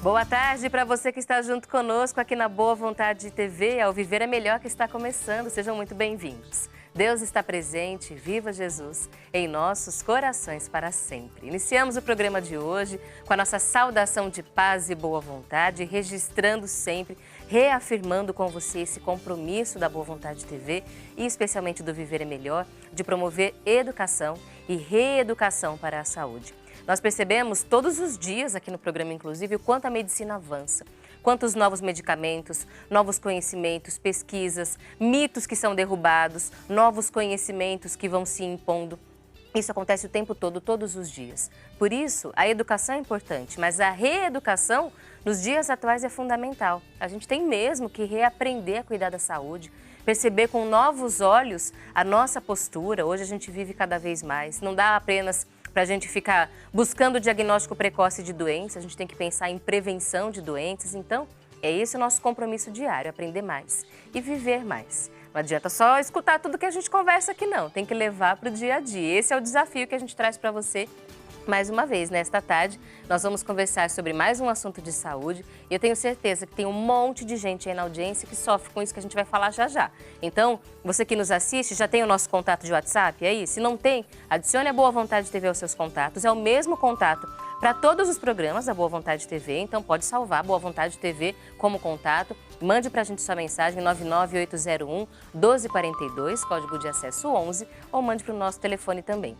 Boa tarde para você que está junto conosco aqui na Boa Vontade TV. Ao Viver é Melhor que está começando. Sejam muito bem-vindos. Deus está presente, viva Jesus, em nossos corações para sempre. Iniciamos o programa de hoje com a nossa saudação de paz e boa vontade, registrando sempre, reafirmando com você esse compromisso da Boa Vontade TV e especialmente do Viver é Melhor, de promover educação e reeducação para a saúde. Nós percebemos todos os dias aqui no programa, inclusive, o quanto a medicina avança, quantos novos medicamentos, novos conhecimentos, pesquisas, mitos que são derrubados, novos conhecimentos que vão se impondo. Isso acontece o tempo todo, todos os dias. Por isso, a educação é importante, mas a reeducação nos dias atuais é fundamental. A gente tem mesmo que reaprender a cuidar da saúde, perceber com novos olhos a nossa postura. Hoje a gente vive cada vez mais, não dá apenas para a gente ficar buscando o diagnóstico precoce de doenças, a gente tem que pensar em prevenção de doenças. Então, é esse o nosso compromisso diário, aprender mais e viver mais. Não adianta só escutar tudo que a gente conversa aqui, não. Tem que levar para o dia a dia. Esse é o desafio que a gente traz para você. Mais uma vez, nesta tarde, nós vamos conversar sobre mais um assunto de saúde e eu tenho certeza que tem um monte de gente aí na audiência que sofre com isso que a gente vai falar já já. Então, você que nos assiste, já tem o nosso contato de WhatsApp aí? Se não tem, adicione a Boa Vontade TV aos seus contatos. É o mesmo contato para todos os programas da Boa Vontade TV, então pode salvar Boa Vontade TV como contato. Mande para a gente sua mensagem 99801-1242, código de acesso 11, ou mande para o nosso telefone também.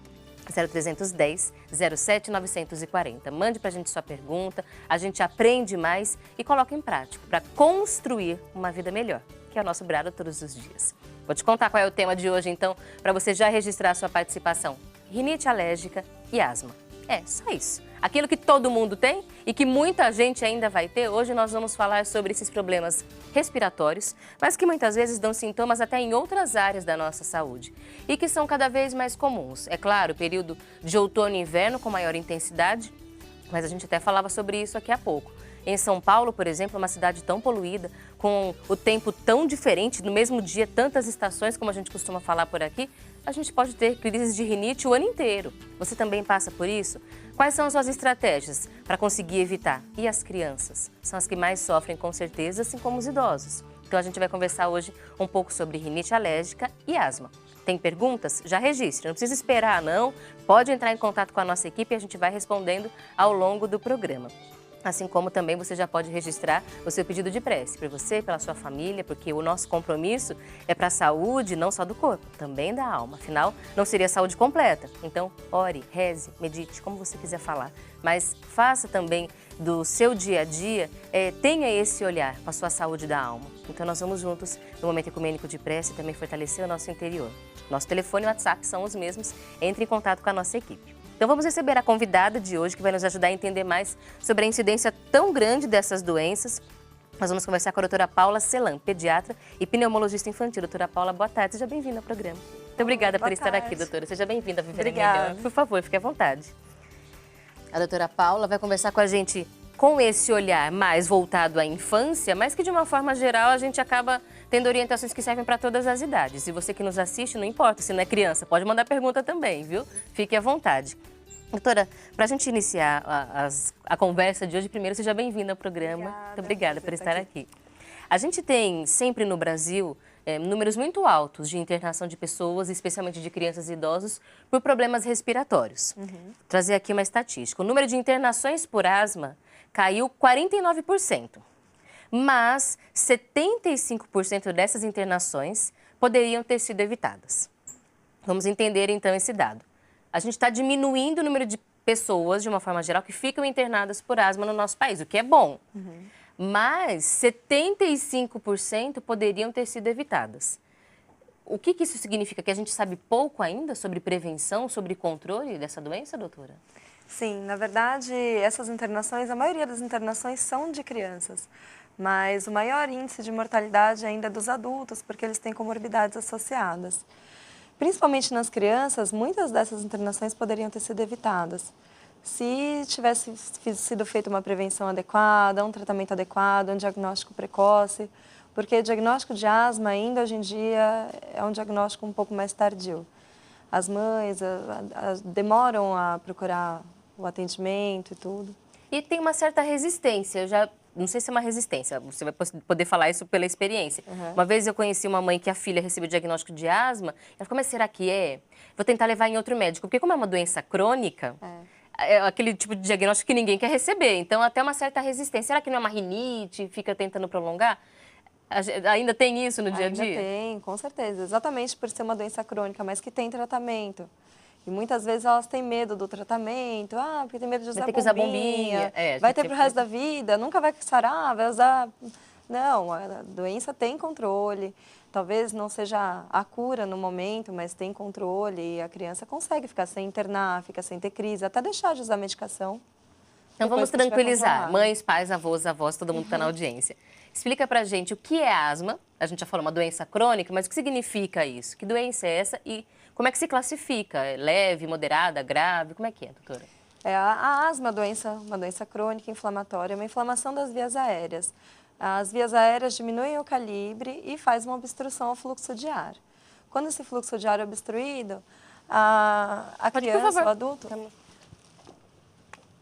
0310 07 940. Mande para a gente sua pergunta, a gente aprende mais e coloca em prática para construir uma vida melhor, que é o nosso brado todos os dias. Vou te contar qual é o tema de hoje, então, para você já registrar a sua participação. Rinite alérgica e asma. É, só isso. Aquilo que todo mundo tem e que muita gente ainda vai ter. Hoje nós vamos falar sobre esses problemas respiratórios, mas que muitas vezes dão sintomas até em outras áreas da nossa saúde e que são cada vez mais comuns. É claro, período de outono e inverno com maior intensidade, mas a gente até falava sobre isso aqui há pouco. Em São Paulo, por exemplo, uma cidade tão poluída, com o tempo tão diferente, no mesmo dia, tantas estações, como a gente costuma falar por aqui, a gente pode ter crises de rinite o ano inteiro. Você também passa por isso? Quais são as suas estratégias para conseguir evitar? E as crianças? São as que mais sofrem, com certeza, assim como os idosos. Então a gente vai conversar hoje um pouco sobre rinite alérgica e asma. Tem perguntas? Já registre, não precisa esperar não. Pode entrar em contato com a nossa equipe e a gente vai respondendo ao longo do programa. Assim como também você já pode registrar o seu pedido de prece, para você, pela sua família, porque o nosso compromisso é para a saúde, não só do corpo, também da alma. Afinal, não seria saúde completa. Então, ore, reze, medite, como você quiser falar. Mas faça também do seu dia a dia, tenha esse olhar para a sua saúde da alma. Então, nós vamos juntos no Momento Ecumênico de Prece também fortalecer o nosso interior. Nosso telefone e WhatsApp são os mesmos. Entre em contato com a nossa equipe. Então vamos receber a convidada de hoje que vai nos ajudar a entender mais sobre a incidência tão grande dessas doenças. Nós vamos conversar com a doutora Paula Celan, pediatra e pneumologista infantil. Doutora Paula, boa tarde, seja bem-vinda ao programa. Muito obrigada por estar aqui, doutora. Seja bem-vinda a Viver Melhor. Por favor, fique à vontade. A doutora Paula vai conversar com a gente com esse olhar mais voltado à infância, mas que de uma forma geral a gente acaba tendo orientações que servem para todas as idades. E você que nos assiste, não importa se não é criança, pode mandar pergunta também, viu? Fique à vontade. Doutora, para a gente iniciar a conversa de hoje, primeiro, seja bem-vinda ao programa. Muito obrigada por estar aqui. A gente tem sempre no Brasil números muito altos de internação de pessoas, especialmente de crianças e idosos, por problemas respiratórios. Vou trazer aqui uma estatística. O número de internações por asma caiu 49%. Mas 75% dessas internações poderiam ter sido evitadas. Vamos entender então esse dado. A gente está diminuindo o número de pessoas, de uma forma geral, que ficam internadas por asma no nosso país, o que é bom. Mas 75% poderiam ter sido evitadas. O que isso significa? Que a gente sabe pouco ainda sobre prevenção, sobre controle dessa doença, doutora? Sim, na verdade, essas internações, a maioria das internações são de crianças. Mas o maior índice de mortalidade ainda é dos adultos, porque eles têm comorbidades associadas. Principalmente nas crianças, muitas dessas internações poderiam ter sido evitadas. Se tivesse sido feita uma prevenção adequada, um tratamento adequado, um diagnóstico precoce, porque o diagnóstico de asma ainda hoje em dia é um diagnóstico um pouco mais tardio. As mães demoram a procurar o atendimento e tudo. E tem uma certa resistência, eu já não sei se é uma resistência, você vai poder falar isso pela experiência. Uma vez eu conheci uma mãe que a filha recebeu o diagnóstico de asma, ela falou, mas será que é? Vou tentar levar em outro médico, porque como é uma doença crônica, é aquele tipo de diagnóstico que ninguém quer receber, então até uma certa resistência. Será que não é uma rinite, fica tentando prolongar? Ainda tem isso no dia a dia? Ainda tem, com certeza, exatamente por ser uma doença crônica, mas que tem tratamento. E muitas vezes elas têm medo do tratamento, porque tem medo de usar Vai ter que usar bombinha. Vai ter pro resto da vida, nunca vai sarar, vai usar... Não, a doença tem controle, talvez não seja a cura no momento, mas tem controle e a criança consegue ficar sem internar, fica sem ter crise, até deixar de usar medicação. Então vamos tranquilizar, mães, mães, pais, avós, todo mundo que está na audiência. Explica pra gente o que é asma, a gente já falou uma doença crônica, mas o que significa isso? Que doença é essa e como é que se classifica? É leve, moderada, grave? Como é que é, doutora? A asma é uma doença crônica inflamatória, uma inflamação das vias aéreas. As vias aéreas diminuem o calibre e faz uma obstrução ao fluxo de ar. Quando esse fluxo de ar é obstruído, a criança, o adulto,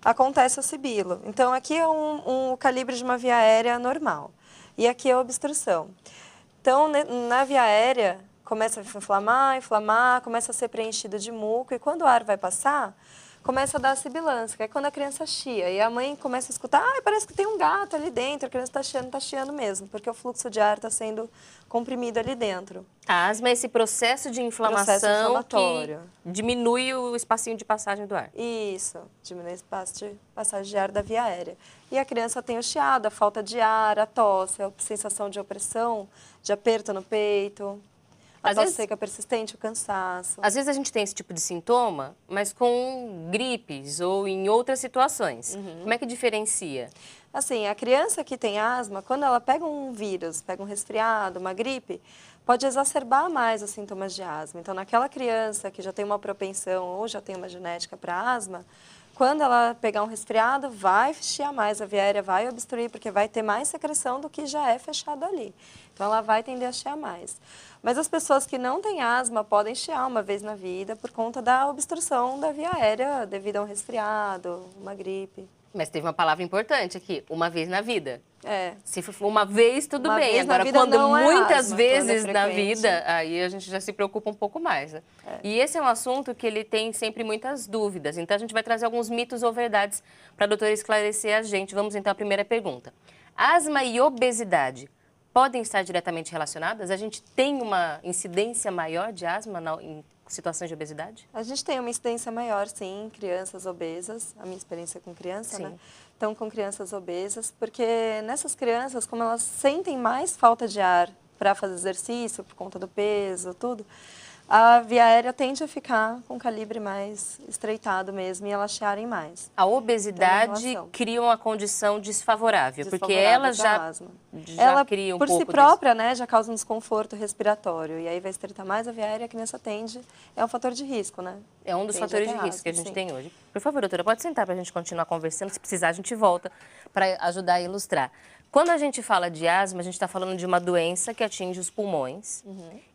acontece o sibilo. Então, aqui é um calibre de uma via aérea normal e aqui é a obstrução. Então, na via aérea, começa a inflamar, começa a ser preenchido de muco e quando o ar vai passar, começa a dar a sibilância, que é quando a criança chia. E a mãe começa a escutar, parece que tem um gato ali dentro, a criança está chiando mesmo, porque o fluxo de ar está sendo comprimido ali dentro. A asma é esse processo de inflamação que diminui o espacinho de passagem do ar. Isso, diminui o espaço de passagem de ar da via aérea. E a criança tem o chiado, a falta de ar, a tosse, a sensação de opressão, de aperto no peito. A tosse seca persistente, o cansaço. Às vezes a gente tem esse tipo de sintoma, mas com gripes ou em outras situações. Como é que diferencia? Assim, a criança que tem asma, quando ela pega um vírus, pega um resfriado, uma gripe, pode exacerbar mais os sintomas de asma. Então, naquela criança que já tem uma propensão ou já tem uma genética para asma, quando ela pegar um resfriado, vai chiar mais, a via aérea vai obstruir, porque vai ter mais secreção do que já é fechado ali. Então, ela vai tender a chiar mais. Mas as pessoas que não têm asma podem chiar uma vez na vida por conta da obstrução da via aérea devido a um resfriado, uma gripe. Mas teve uma palavra importante aqui, uma vez na vida. Se for uma vez, tudo bem. Agora, quando muitas vezes na vida, aí a gente já se preocupa um pouco mais, né? E esse é um assunto que ele tem sempre muitas dúvidas. Então, a gente vai trazer alguns mitos ou verdades para a doutora esclarecer a gente. Vamos, então, à primeira pergunta. Asma e obesidade podem estar diretamente relacionadas? A gente tem uma incidência maior de asma em situações de obesidade? A gente tem uma incidência maior, sim, em crianças obesas. A minha experiência com criança, né? Então, com crianças obesas, porque nessas crianças, como elas sentem mais falta de ar para fazer exercício, por conta do peso, tudo, a via aérea tende a ficar com calibre mais estreitado mesmo e elas chiarem mais. A obesidade cria uma condição desfavorável porque ela já cria um pouco por si própria, né, já causa um desconforto respiratório e aí vai estreitar mais a via aérea e a criança tende, é um fator de risco, né? É um dos fatores de risco que a gente tem hoje. Por favor, doutora, pode sentar para a gente continuar conversando, se precisar a gente volta para ajudar a ilustrar. Quando a gente fala de asma, a gente está falando de uma doença que atinge os pulmões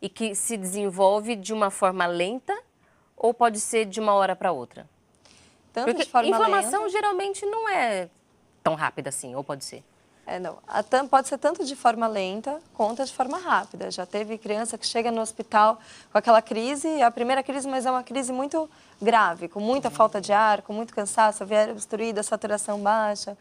e que se desenvolve de uma forma lenta ou pode ser de uma hora para outra? Porque de forma inflamação lenta, geralmente não é tão rápida assim, ou pode ser? Não. Pode ser tanto de forma lenta quanto de forma rápida. Já teve criança que chega no hospital com aquela crise, a primeira crise, mas é uma crise muito grave, com muita falta de ar, com muito cansaço, a via aérea obstruída, a saturação baixa.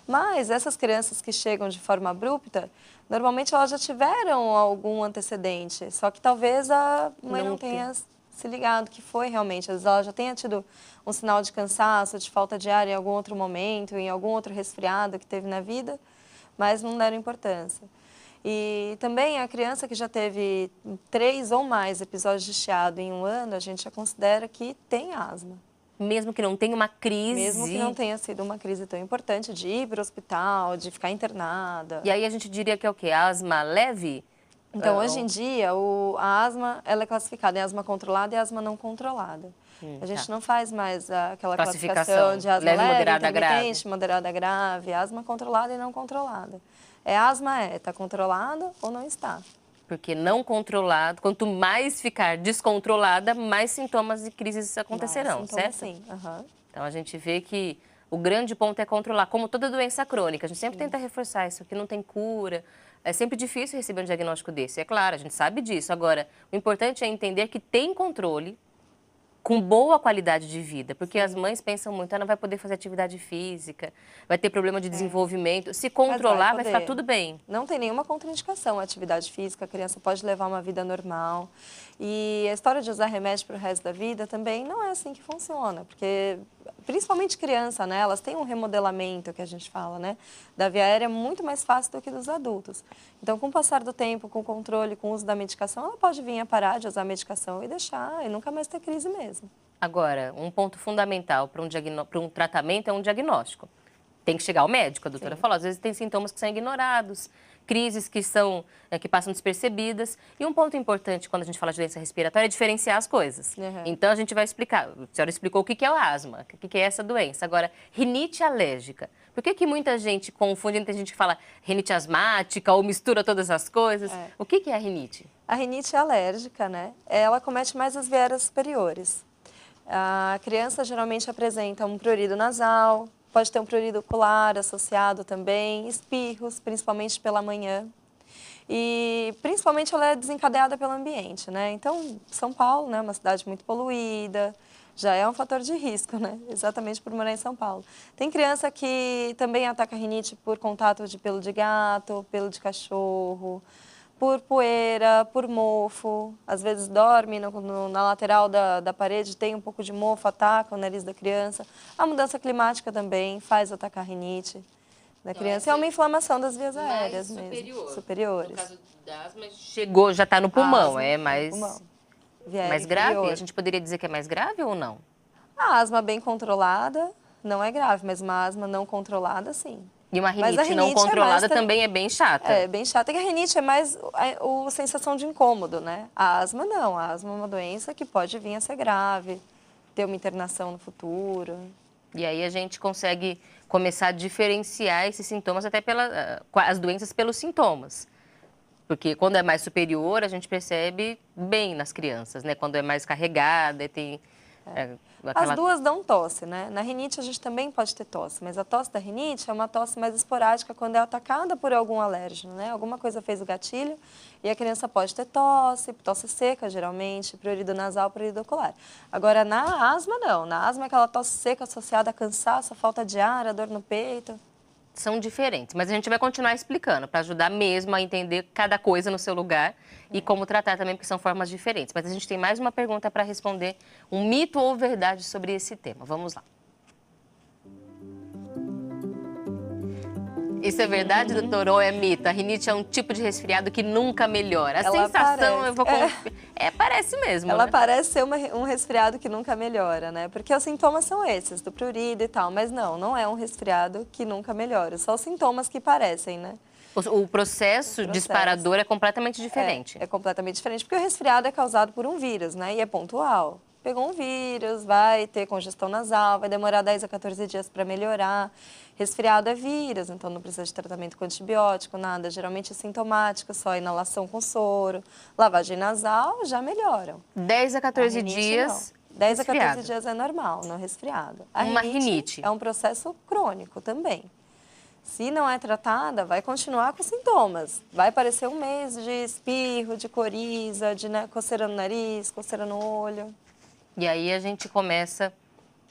Mas essas crianças que chegam de forma abrupta, normalmente elas já tiveram algum antecedente, só que talvez a mãe não tenha se ligado que foi realmente. Às vezes ela já tenha tido um sinal de cansaço, de falta de ar em algum outro momento, em algum outro resfriado que teve na vida, mas não deram importância. E também a criança que já teve 3 ou mais episódios de chiado em um ano, a gente já considera que tem asma. Mesmo que não tenha uma crise. Mesmo que não tenha sido uma crise tão importante de ir para o hospital, de ficar internada. E aí a gente diria que é o quê? Asma leve? Então, hoje em dia, a asma ela é classificada em asma controlada e asma não controlada. A gente não faz mais aquela classificação de asma leve, moderada, intermitente, grave. moderada, grave, asma controlada e não controlada. Asma está controlada ou não está. Porque não controlado, quanto mais ficar descontrolada, mais sintomas de crises acontecerão, certo? Sim. Então a gente vê que o grande ponto é controlar, como toda doença crônica. A gente sempre tenta reforçar isso, que não tem cura. É sempre difícil receber um diagnóstico desse, é claro, a gente sabe disso. Agora, o importante é entender que tem controle, com boa qualidade de vida, porque as mães pensam muito, ela não vai poder fazer atividade física, vai ter problema de desenvolvimento. Se controlar, vai ficar tudo bem. Não tem nenhuma contraindicação a atividade física, a criança pode levar uma vida normal. E a história de usar remédio para o resto da vida também não é assim que funciona, porque principalmente criança, né, elas têm um remodelamento, que a gente fala, né, da via aérea muito mais fácil do que dos adultos. Então, com o passar do tempo, com o controle, com o uso da medicação, ela pode vir a parar de usar a medicação e deixar, e nunca mais ter crise mesmo. Agora, um ponto fundamental para um tratamento é um diagnóstico. Tem que chegar ao médico, a doutora falou. Às vezes tem sintomas que são ignorados, crises que passam despercebidas. E um ponto importante quando a gente fala de doença respiratória é diferenciar as coisas. Então a gente vai explicar. A senhora explicou o que é o asma, o que é essa doença. Agora, rinite alérgica. Por que muita gente confunde, muita gente fala rinite asmática ou mistura todas as coisas? O que é a rinite? A rinite alérgica, né? Ela comete mais as vieiras superiores. A criança geralmente apresenta um prurido nasal, pode ter um prurido ocular associado também, espirros, principalmente pela manhã. E principalmente ela é desencadeada pelo ambiente, né? Então, São Paulo, né, uma cidade muito poluída, já é um fator de risco, né? Exatamente por morar em São Paulo. Tem criança que também ataca rinite por contato de pelo de gato, pelo de cachorro, por poeira, por mofo, às vezes dorme na lateral da parede, tem um pouco de mofo, ataca o nariz da criança. A mudança climática também faz atacar a rinite da criança. É uma inflamação das vias aéreas mesmo, superiores. No caso da asma, chegou, já está no pulmão, asma, é mais, pulmão. Mais grave? A gente poderia dizer que é mais grave ou não? A asma bem controlada não é grave, mas uma asma não controlada, sim. E uma rinite não controlada também é bem chata. É, bem chata. E a rinite é mais a sensação de incômodo, né? A asma não. A asma é uma doença que pode vir a ser grave, ter uma internação no futuro. E aí a gente consegue começar a diferenciar esses sintomas até as doenças pelos sintomas. Porque quando é mais superior, a gente percebe bem nas crianças, né? Quando é mais carregada, tem... As duas dão tosse, né? Na rinite a gente também pode ter tosse, mas a tosse da rinite é uma tosse mais esporádica quando é atacada por algum alérgeno, né? Alguma coisa fez o gatilho e a criança pode ter tosse seca geralmente, prurido nasal, prurido ocular. Agora na asma não, na asma é aquela tosse seca associada a cansaço, a falta de ar, a dor no peito. São diferentes, mas a gente vai continuar explicando para ajudar mesmo a entender cada coisa no seu lugar e como tratar também, porque são formas diferentes. Mas a gente tem mais uma pergunta para responder, um mito ou verdade sobre esse tema. Vamos lá. Isso é verdade, doutor, ou é mito? A rinite é um tipo de resfriado que nunca melhora. A sensação, parece mesmo, Ela né? parece ser um resfriado que nunca melhora, né? Porque os sintomas são esses, do prurido e tal, mas não é um resfriado que nunca melhora. Só os sintomas que parecem, né? O processo disparador é completamente diferente. É completamente diferente, porque o resfriado é causado por um vírus, né? E é pontual. Pegou um vírus, vai ter congestão nasal, vai demorar 10 a 14 dias para melhorar. Resfriado é vírus, então não precisa de tratamento com antibiótico, nada. Geralmente é sintomático, só inalação com soro, lavagem nasal, já melhoram. 10 a 14 dias. Não. 10 a 14 dias é normal, não resfriado. Uma rinite é um processo crônico também. Se não é tratada, vai continuar com sintomas. Vai aparecer um mês de espirro, de coriza, de coceira no nariz, coceira no olho. E aí a gente começa a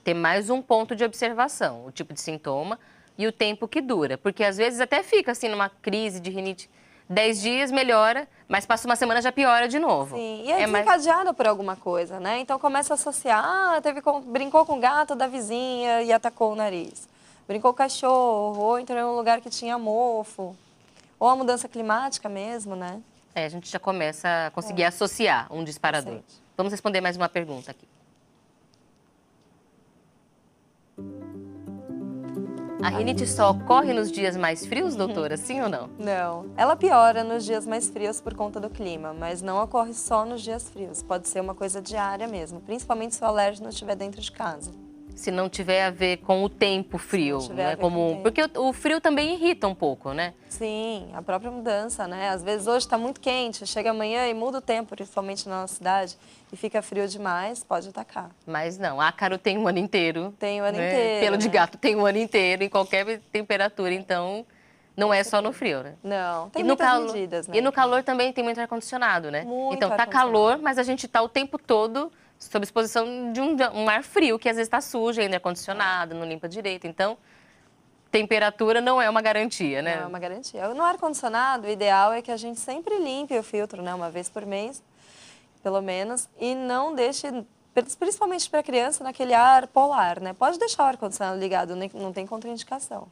ter mais um ponto de observação, o tipo de sintoma e o tempo que dura. Porque às vezes até fica assim numa crise de rinite, 10 dias melhora, mas passa uma semana já piora de novo. Sim, e é desencadeada por alguma coisa, né? Então começa a associar, brincou com o gato da vizinha e atacou o nariz. Brincou com o cachorro, ou entrou em um lugar que tinha mofo, ou a mudança climática mesmo, né? A gente já começa a conseguir associar um disparador. Vamos responder mais uma pergunta aqui. A rinite só ocorre nos dias mais frios, doutora? Sim ou não? Não. Ela piora nos dias mais frios por conta do clima, mas não ocorre só nos dias frios. Pode ser uma coisa diária mesmo, principalmente se o alérgeno estiver dentro de casa. Se não tiver a ver com o tempo frio, né? Porque o frio também irrita um pouco, né? Sim, a própria mudança, né? Às vezes hoje está muito quente, chega amanhã e muda o tempo, principalmente na nossa cidade, e fica frio demais, pode atacar. Mas não, ácaro tem o ano inteiro. Tem o ano né? inteiro, Pelo de né? gato tem o ano inteiro, em qualquer temperatura, então não é só no frio, né? Não, tem muitas medidas, né? E no calor também tem muito ar-condicionado, né? Muito então tá calor, mas a gente tá o tempo todo sob exposição de um ar frio, que às vezes está sujo, ainda é ar-condicionado, não limpa direito. Então, temperatura não é uma garantia, né? Não é uma garantia. No ar-condicionado, o ideal é que a gente sempre limpe o filtro, né? Uma vez por mês, pelo menos, e não deixe, principalmente para criança, naquele ar polar, né? Pode deixar o ar-condicionado ligado, não tem contraindicação.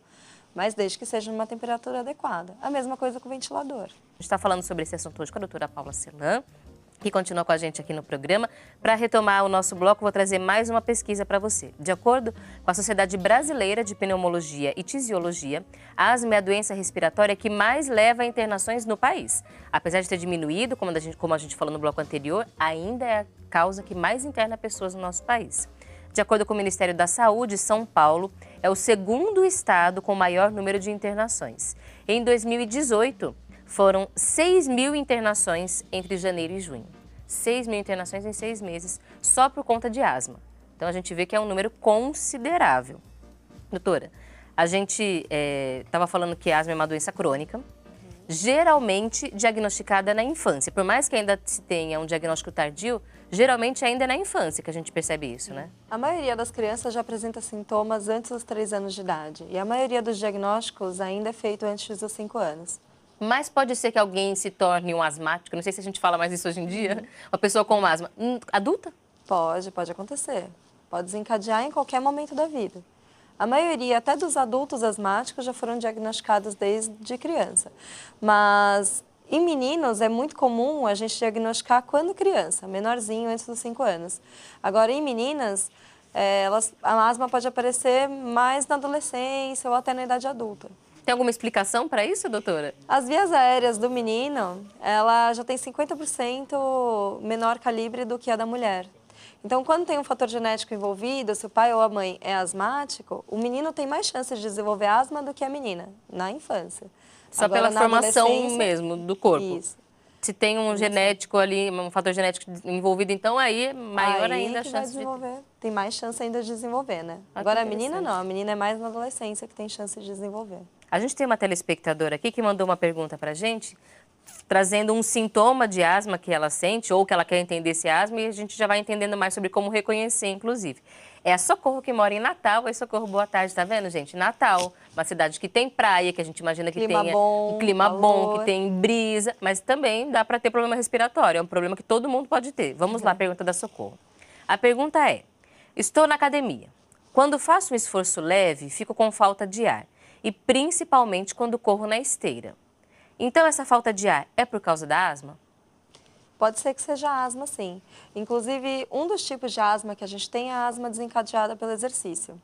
Mas desde que seja numa temperatura adequada. A mesma coisa com o ventilador. A gente está falando sobre esse assunto hoje com a doutora Paula Celan, que continua com a gente aqui no programa. Para retomar o nosso bloco, vou trazer mais uma pesquisa para você. De acordo com a Sociedade Brasileira de Pneumologia e Tisiologia, a asma é a doença respiratória que mais leva a internações no país. Apesar de ter diminuído, como a gente falou no bloco anterior, ainda é a causa que mais interna pessoas no nosso país. De acordo com o Ministério da Saúde, São Paulo é o segundo estado com maior número de internações. Em 2018, foram 6.000 internações entre janeiro e junho. 6.000 internações em 6 meses, só por conta de asma. Então, a gente vê que é um número considerável. Doutora, a gente estava falando que a asma é uma doença crônica, geralmente diagnosticada na infância. Por mais que ainda se tenha um diagnóstico tardio, geralmente ainda é na infância que a gente percebe isso, né? A maioria das crianças já apresenta sintomas antes dos 3 anos de idade. E a maioria dos diagnósticos ainda é feito antes dos 5 anos. Mas pode ser que alguém se torne um asmático, não sei se a gente fala mais isso hoje em dia, uma pessoa com asma adulta? Pode acontecer. Pode desencadear em qualquer momento da vida. A maioria, até dos adultos asmáticos, já foram diagnosticados desde criança. Mas em meninos é muito comum a gente diagnosticar quando criança, menorzinho, antes dos 5 anos. Agora, em meninas, a asma pode aparecer mais na adolescência ou até na idade adulta. Tem alguma explicação para isso, doutora? As vias aéreas do menino, ela já tem 50% menor calibre do que a da mulher. Então, quando tem um fator genético envolvido, se o pai ou a mãe é asmático, o menino tem mais chances de desenvolver asma do que a menina, na infância. Só agora, pela formação mesmo do corpo? Isso. Se tem um genético ali, um fator genético envolvido, então aí é maior ainda a chance de... Tem mais chance ainda de desenvolver, né? Agora, a menina não, a menina é mais na adolescência que tem chance de desenvolver. A gente tem uma telespectadora aqui que mandou uma pergunta pra gente, trazendo um sintoma de asma que ela sente ou que ela quer entender se é asma, e a gente já vai entendendo mais sobre como reconhecer, inclusive. É a Socorro, que mora em Natal. Oi, Socorro, boa tarde, tá vendo, gente? Natal, uma cidade que tem praia, que a gente imagina que tenha um clima bom, que tem brisa, mas também dá para ter problema respiratório, é um problema que todo mundo pode ter. Vamos lá, a pergunta da Socorro. A pergunta é: estou na academia. Quando faço um esforço leve, fico com falta de ar, e principalmente quando corro na esteira. Então, essa falta de ar é por causa da asma? Pode ser que seja asma, sim. Inclusive, um dos tipos de asma que a gente tem é a asma desencadeada pelo exercício.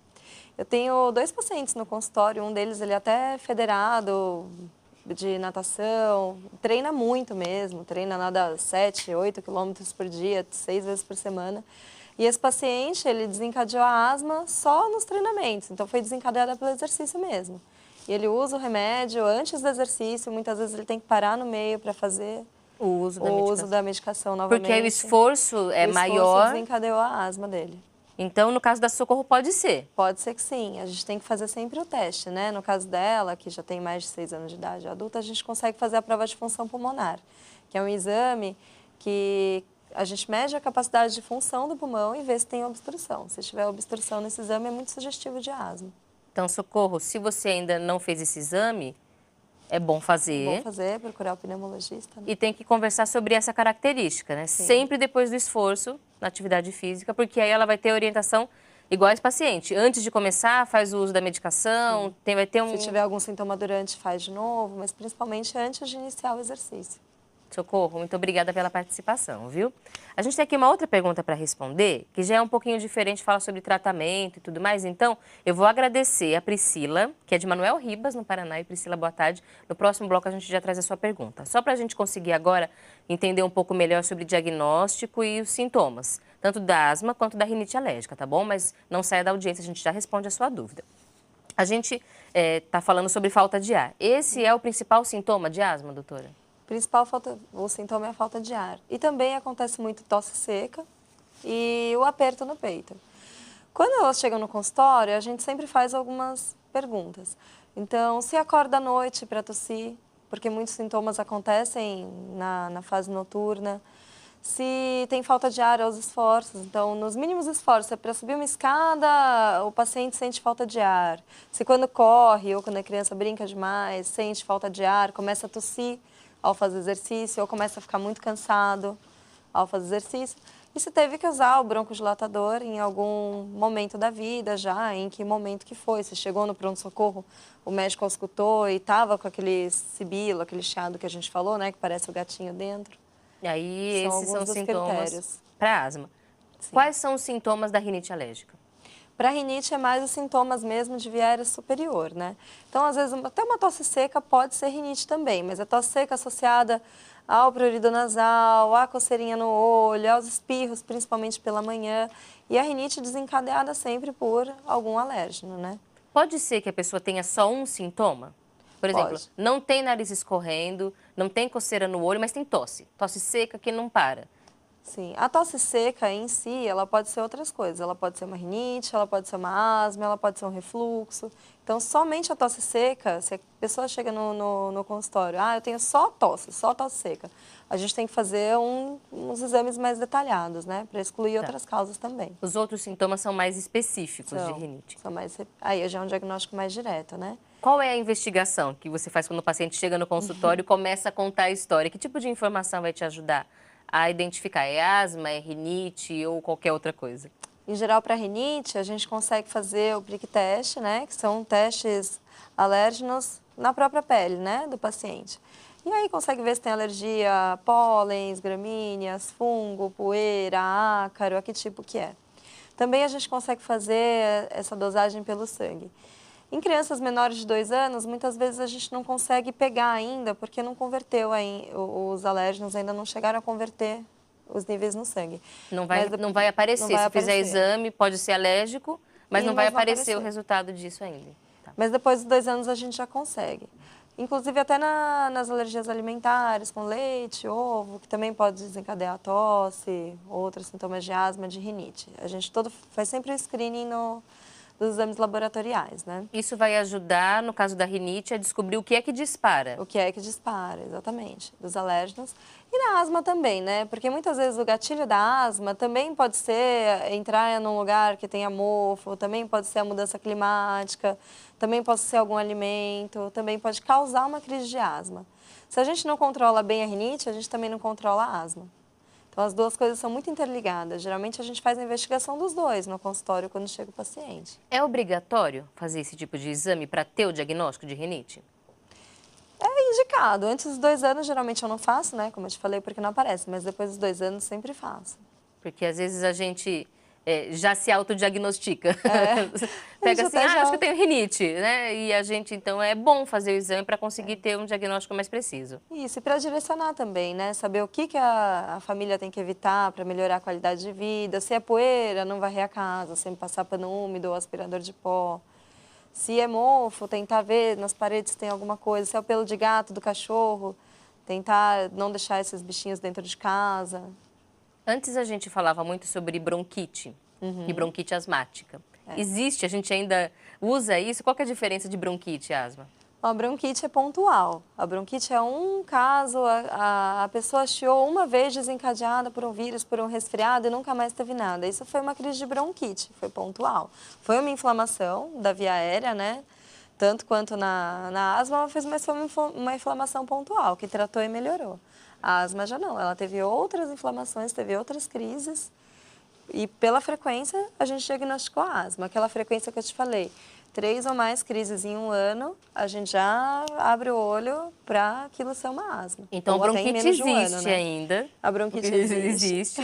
Eu tenho 2 pacientes no consultório, um deles ele é até federado de natação, treina muito mesmo, nada 7, 8 quilômetros por dia, 6 vezes por semana. E esse paciente, ele desencadeou a asma só nos treinamentos, então foi desencadeada pelo exercício mesmo. E ele usa o remédio antes do exercício, muitas vezes ele tem que parar no meio para fazer o uso da medicação novamente. Porque o esforço é maior. O esforço desencadeou a asma dele. Então, no caso da Socorro, pode ser? Pode ser que sim. A gente tem que fazer sempre o teste, né? No caso dela, que já tem mais de 6 anos de idade adulta, a gente consegue fazer a prova de função pulmonar, que é um exame que a gente mede a capacidade de função do pulmão e vê se tem obstrução. Se tiver obstrução nesse exame, é muito sugestivo de asma. Então, Socorro, se você ainda não fez esse exame, é bom fazer. É bom fazer, procurar o pneumologista. Né? E tem que conversar sobre essa característica, né? Sim. Sempre depois do esforço na atividade física, porque aí ela vai ter orientação igual esse paciente. Antes de começar, faz o uso da medicação, vai ter um... Se tiver algum sintoma durante, faz de novo, mas principalmente antes de iniciar o exercício. Socorro, muito obrigada pela participação, viu? A gente tem aqui uma outra pergunta para responder, que já é um pouquinho diferente, fala sobre tratamento e tudo mais. Então, eu vou agradecer a Priscila, que é de Manuel Ribas, no Paraná. E Priscila, boa tarde. No próximo bloco a gente já traz a sua pergunta. Só para a gente conseguir agora entender um pouco melhor sobre diagnóstico e os sintomas, tanto da asma quanto da rinite alérgica, tá bom? Mas não saia da audiência, a gente já responde a sua dúvida. A gente está falando sobre falta de ar. Esse é o principal sintoma de asma, doutora? O sintoma é a falta de ar. E também acontece muito tosse seca e o aperto no peito. Quando elas chegam no consultório, a gente sempre faz algumas perguntas. Então, se acorda à noite para tossir, porque muitos sintomas acontecem na fase noturna. Se tem falta de ar aos esforços, então nos mínimos esforços, para subir uma escada, o paciente sente falta de ar. Se quando corre ou quando a criança brinca demais, sente falta de ar, começa a tossir ao fazer exercício ou começa a ficar muito cansado ao fazer exercício. E se teve que usar o broncodilatador em algum momento da vida já, em que momento que foi. Se chegou no pronto-socorro, o médico auscultou e estava com aquele sibilo, aquele chiado que a gente falou, né, que parece o gatinho dentro. E aí, esses são sintomas para asma. Sim. Quais são os sintomas da rinite alérgica? Para rinite é mais os sintomas mesmo de via aérea superior, né? Então, às vezes, até uma tosse seca pode ser rinite também, mas a tosse seca associada ao prurido nasal, à coceirinha no olho, aos espirros, principalmente pela manhã, e a rinite desencadeada sempre por algum alérgeno, né? Pode ser que a pessoa tenha só um sintoma? Por exemplo, Pode. não tem nariz escorrendo, não tem coceira no olho, mas tem tosse. Tosse seca que não para. Sim, a tosse seca em si, ela pode ser outras coisas. Ela pode ser uma rinite, ela pode ser uma asma, ela pode ser um refluxo. Então, somente a tosse seca, se a pessoa chega no consultório, eu tenho só tosse seca, a gente tem que fazer uns exames mais detalhados, né, para excluir outras causas também. Os outros sintomas são mais específicos de rinite. Aí já é um diagnóstico mais direto, né? Qual é a investigação que você faz quando o paciente chega no consultório e começa a contar a história? Que tipo de informação vai te ajudar a identificar? É asma, é rinite ou qualquer outra coisa? Em geral, para rinite, a gente consegue fazer o prick test, né, que são testes alérgenos na própria pele, né, do paciente. E aí consegue ver se tem alergia a pólens, gramíneas, fungo, poeira, ácaro, a que tipo que é. Também a gente consegue fazer essa dosagem pelo sangue. Em crianças menores de 2 anos, muitas vezes a gente não consegue pegar ainda, porque não converteu, os alérgenos ainda não chegaram a converter os níveis no sangue. Não vai aparecer. Se fizer exame, pode ser alérgico, mas não vai aparecer o resultado disso ainda. Tá. Mas depois dos 2 anos a gente já consegue. Inclusive até nas alergias alimentares, com leite, ovo, que também pode desencadear tosse, outros sintomas de asma, de rinite. A gente faz sempre o screening dos exames laboratoriais, né? Isso vai ajudar, no caso da rinite, a descobrir o que é que dispara. O que é que dispara, exatamente, dos alérgenos. E na asma também, né? Porque muitas vezes o gatilho da asma também pode ser entrar num lugar que tenha mofo, também pode ser a mudança climática, também pode ser algum alimento, também pode causar uma crise de asma. Se a gente não controla bem a rinite, a gente também não controla a asma. Então, as duas coisas são muito interligadas. Geralmente, a gente faz a investigação dos dois no consultório quando chega o paciente. É obrigatório fazer esse tipo de exame para ter o diagnóstico de rinite? É indicado. Antes dos 2 anos, geralmente eu não faço, né? Como eu te falei, porque não aparece. Mas depois dos 2 anos, sempre faço. Porque, às vezes, a gente já se autodiagnostica. Pega assim, acho que eu tenho rinite, né? E a gente, então, é bom fazer o exame para conseguir ter um diagnóstico mais preciso. Isso, e para direcionar também, né? Saber o que a família tem que evitar para melhorar a qualidade de vida. Se é poeira, não varrer a casa, sempre passar pano úmido ou aspirador de pó. Se é mofo, tentar ver nas paredes se tem alguma coisa. Se é o pelo de gato, do cachorro, tentar não deixar esses bichinhos dentro de casa. Antes a gente falava muito sobre bronquite e bronquite asmática. Existe, a gente ainda usa isso? Qual que é a diferença de bronquite e asma? A bronquite é pontual. A bronquite é um caso, a pessoa chiou uma vez desencadeada por um vírus, por um resfriado e nunca mais teve nada. Isso foi uma crise de bronquite, foi pontual. Foi uma inflamação da via aérea, né? Tanto quanto na asma, mas foi uma inflamação pontual, que tratou e melhorou. A asma já não, ela teve outras inflamações, teve outras crises e pela frequência a gente diagnosticou a asma, aquela frequência que eu te falei, 3 ou mais crises em um ano, a gente já abre o olho para aquilo ser uma asma. Então, a Ou até em bronquite menos de um existe ano, né? ainda. A bronquite existe. Existe,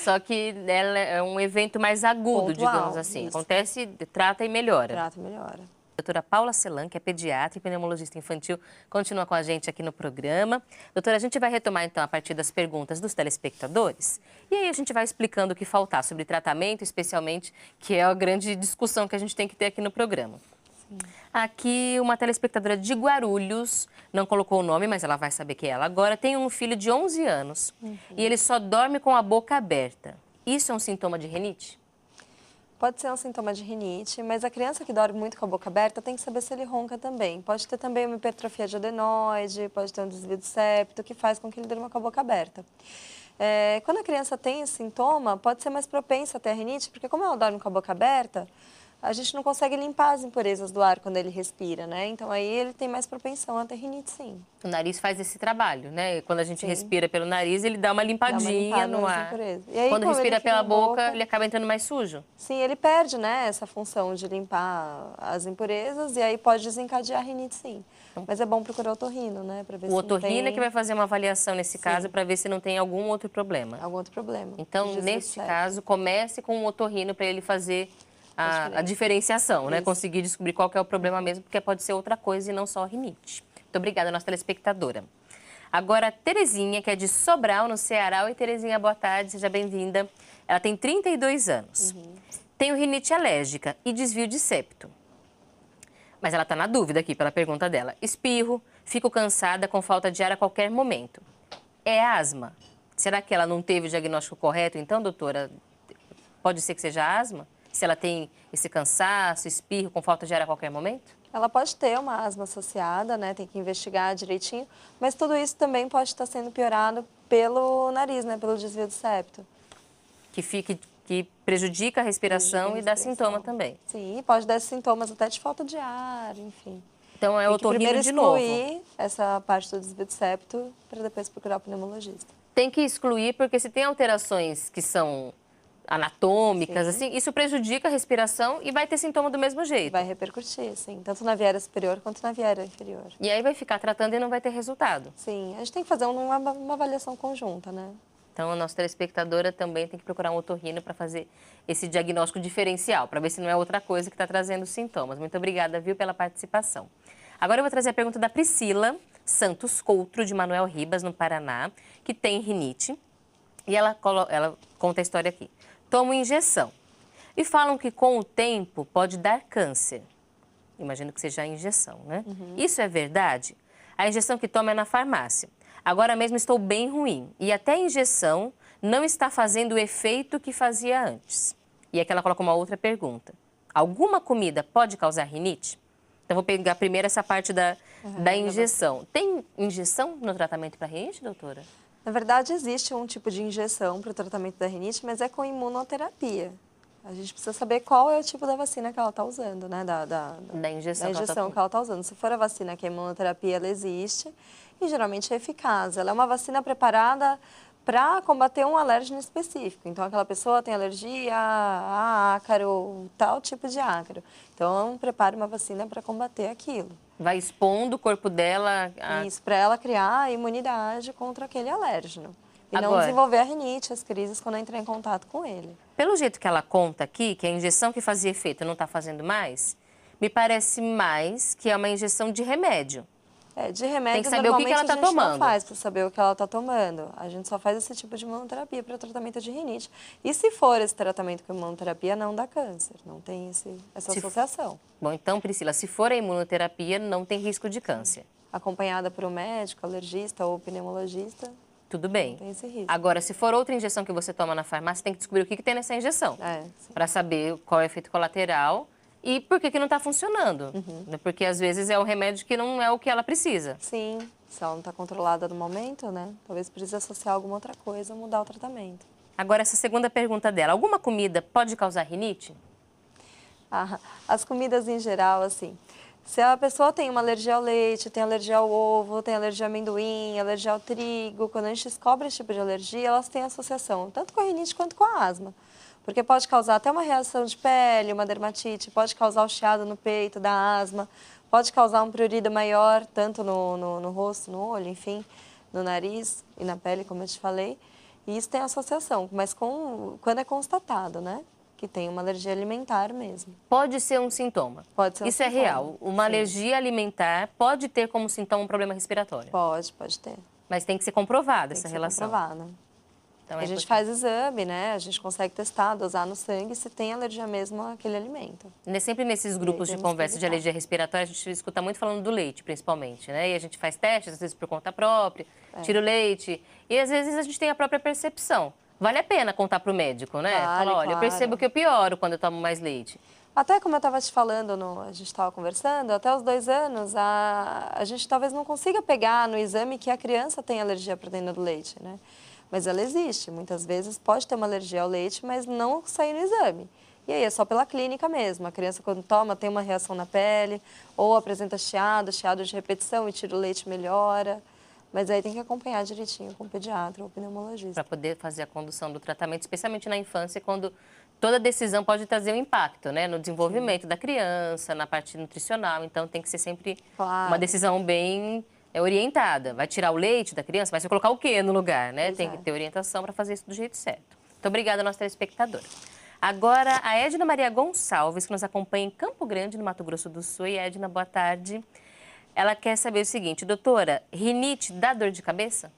só que ela é um evento mais agudo, Pontual, digamos assim. isso. Acontece, trata e melhora. Trata e melhora. A doutora Paula Celan, que é pediatra e pneumologista infantil, continua com a gente aqui no programa. Doutora, a gente vai retomar então a partir das perguntas dos telespectadores. E aí a gente vai explicando o que faltar sobre tratamento, especialmente, que é a grande discussão que a gente tem que ter aqui no programa. Sim. Aqui uma telespectadora de Guarulhos, não colocou o nome, mas ela vai saber que é ela agora, tem um filho de 11 anos e ele só dorme com a boca aberta. Isso é um sintoma de rinite? Pode ser um sintoma de rinite, mas a criança que dorme muito com a boca aberta tem que saber se ele ronca também. Pode ter também uma hipertrofia de adenoide, pode ter um desvio do septo, que faz com que ele durma com a boca aberta. Quando a criança tem esse sintoma, pode ser mais propensa a ter a rinite, porque como ela dorme com a boca aberta, a gente não consegue limpar as impurezas do ar quando ele respira, né? Então aí ele tem mais propensão a ter rinite, sim. O nariz faz esse trabalho, né? Quando a gente respira pelo nariz, ele dá uma limpadinha no ar. E aí, quando respira pela boca, ele acaba entrando mais sujo. Sim, ele perde, né, essa função de limpar as impurezas e aí pode desencadear a rinite, sim. Mas é bom procurar o otorrino, né, para ver se o otorrino não tem... é que vai fazer uma avaliação nesse caso para ver se não tem algum outro problema. Algum outro problema. Então, neste caso, comece com o otorrino para ele fazer a diferenciação, né? Conseguir descobrir qual que é o problema mesmo, porque pode ser outra coisa e não só a rinite. Muito obrigada, nossa telespectadora. Agora, a Terezinha, que é de Sobral, no Ceará. Oi, Terezinha, boa tarde, seja bem-vinda. Ela tem 32 anos. Tem rinite alérgica e desvio de septo. Mas ela está na dúvida aqui pela pergunta dela. Espirro, fico cansada, com falta de ar a qualquer momento. É asma? Será que ela não teve o diagnóstico correto, então, doutora? Pode ser que seja asma? Se ela tem esse cansaço, espirro, com falta de ar a qualquer momento? Ela pode ter uma asma associada, né? Tem que investigar direitinho. Mas tudo isso também pode estar sendo piorado pelo nariz, né? Pelo desvio do septo. Que prejudica a respiração e dá sintoma também. Sim, pode dar sintomas até de falta de ar, enfim. Então é otorrino de novo. Tem que primeiro excluir essa parte do desvio do septo para depois procurar o pneumologista. Tem que excluir porque se tem alterações que são anatômicas, assim, isso prejudica a respiração e vai ter sintoma do mesmo jeito. Vai repercutir, sim, tanto na viária superior quanto na viária inferior. E aí vai ficar tratando e não vai ter resultado. Sim, a gente tem que fazer uma avaliação conjunta, né? Então, a nossa telespectadora também tem que procurar um otorrino para fazer esse diagnóstico diferencial, para ver se não é outra coisa que está trazendo sintomas. Muito obrigada, viu, pela participação. Agora eu vou trazer a pergunta da Priscila Santos Coutro, de Manuel Ribas, no Paraná, que tem rinite. E ela conta a história aqui. Tomo injeção. E falam que com o tempo pode dar câncer. Imagino que seja a injeção, né? Isso é verdade? A injeção que toma é na farmácia. Agora mesmo estou bem ruim. E até a injeção não está fazendo o efeito que fazia antes. E aqui ela coloca uma outra pergunta. Alguma comida pode causar rinite? Então, vou pegar primeiro essa parte da injeção. Tem injeção no tratamento para rinite, doutora? Na verdade, existe um tipo de injeção para o tratamento da rinite, mas é com imunoterapia. A gente precisa saber qual é o tipo da vacina que ela está usando, né? Da injeção que ela está usando. Se for a vacina que é imunoterapia, ela existe e geralmente é eficaz. Ela é uma vacina preparada para combater um alérgeno específico. Então, aquela pessoa tem alergia a ácaro, tal tipo de ácaro. Então, prepare uma vacina para combater aquilo. Vai expondo o corpo dela... Isso, para ela criar a imunidade contra aquele alérgeno. E Agora, não desenvolver a rinite, as crises, quando entrar em contato com ele. Pelo jeito que ela conta aqui, que a injeção que fazia efeito não está fazendo mais, me parece mais que é uma injeção de remédio. De remédio, tem que saber o que ela está tomando. A gente não faz para saber o que ela está tomando. A gente só faz esse tipo de imunoterapia para o tratamento de rinite. E se for esse tratamento com imunoterapia, não dá câncer, não tem essa associação. Bom, então, Priscila, se for a imunoterapia, não tem risco de câncer. Acompanhada por um médico, alergista ou pneumologista, tudo bem. Não tem esse risco. Agora, se for outra injeção que você toma na farmácia, tem que descobrir o que tem nessa injeção. Para saber qual é o efeito colateral e por que não está funcionando. Porque, às vezes, é o remédio que não é o que ela precisa. Sim, se ela não está controlada no momento, né? Talvez precise associar alguma outra coisa, mudar o tratamento. Agora, essa segunda pergunta dela. Alguma comida pode causar rinite? As comidas em geral, assim... Se a pessoa tem uma alergia ao leite, tem alergia ao ovo, tem alergia ao amendoim, alergia ao trigo, quando a gente descobre esse tipo de alergia, elas têm associação tanto com a rinite quanto com a asma. Porque pode causar até uma reação de pele, uma dermatite, pode causar o chiado no peito, da asma, pode causar um prurido maior, tanto no rosto, no olho, enfim, no nariz e na pele, como eu te falei. E isso tem associação, mas quando é constatado, né? Que tem uma alergia alimentar mesmo. Pode ser um sintoma. Pode ser um Isso é sintoma. real. Uma Sim. alergia alimentar pode ter como sintoma um problema respiratório. Pode ter. Mas tem que ser comprovada essa Tem que ser relação. comprovada. Então, a gente faz exame, né? A gente consegue testar, dosar no sangue se tem alergia mesmo àquele alimento. Sempre nesses grupos de conversa de alergia respiratória, a gente escuta muito falando do leite, principalmente, né? E a gente faz testes, às vezes por conta própria, tira o leite. E às vezes a gente tem a própria percepção. Vale a pena contar para o médico, né? Vale, Fala, olha, eu percebo que eu pioro quando eu tomo mais leite. Até como eu estava te falando, a gente estava conversando, até os 2 anos, a gente talvez não consiga pegar no exame que a criança tem alergia à proteína do leite, né? Mas ela existe. Muitas vezes pode ter uma alergia ao leite, mas não sair no exame. E aí é só pela clínica mesmo. A criança, quando toma, tem uma reação na pele, ou apresenta chiado de repetição e tira o leite, melhora. Mas aí tem que acompanhar direitinho com o pediatra ou pneumologista. Para poder fazer a condução do tratamento, especialmente na infância, quando toda decisão pode trazer um impacto, né? No desenvolvimento da criança, na parte nutricional. Então tem que ser sempre uma decisão bem orientada. Vai tirar o leite da criança, mas vai colocar o quê no lugar, né? Tem que ter orientação para fazer isso do jeito certo. Muito obrigada, nossa telespectadora. Agora, a Edna Maria Gonçalves, que nos acompanha em Campo Grande, no Mato Grosso do Sul. E Edna, boa tarde. Ela quer saber o seguinte, doutora, rinite dá dor de cabeça?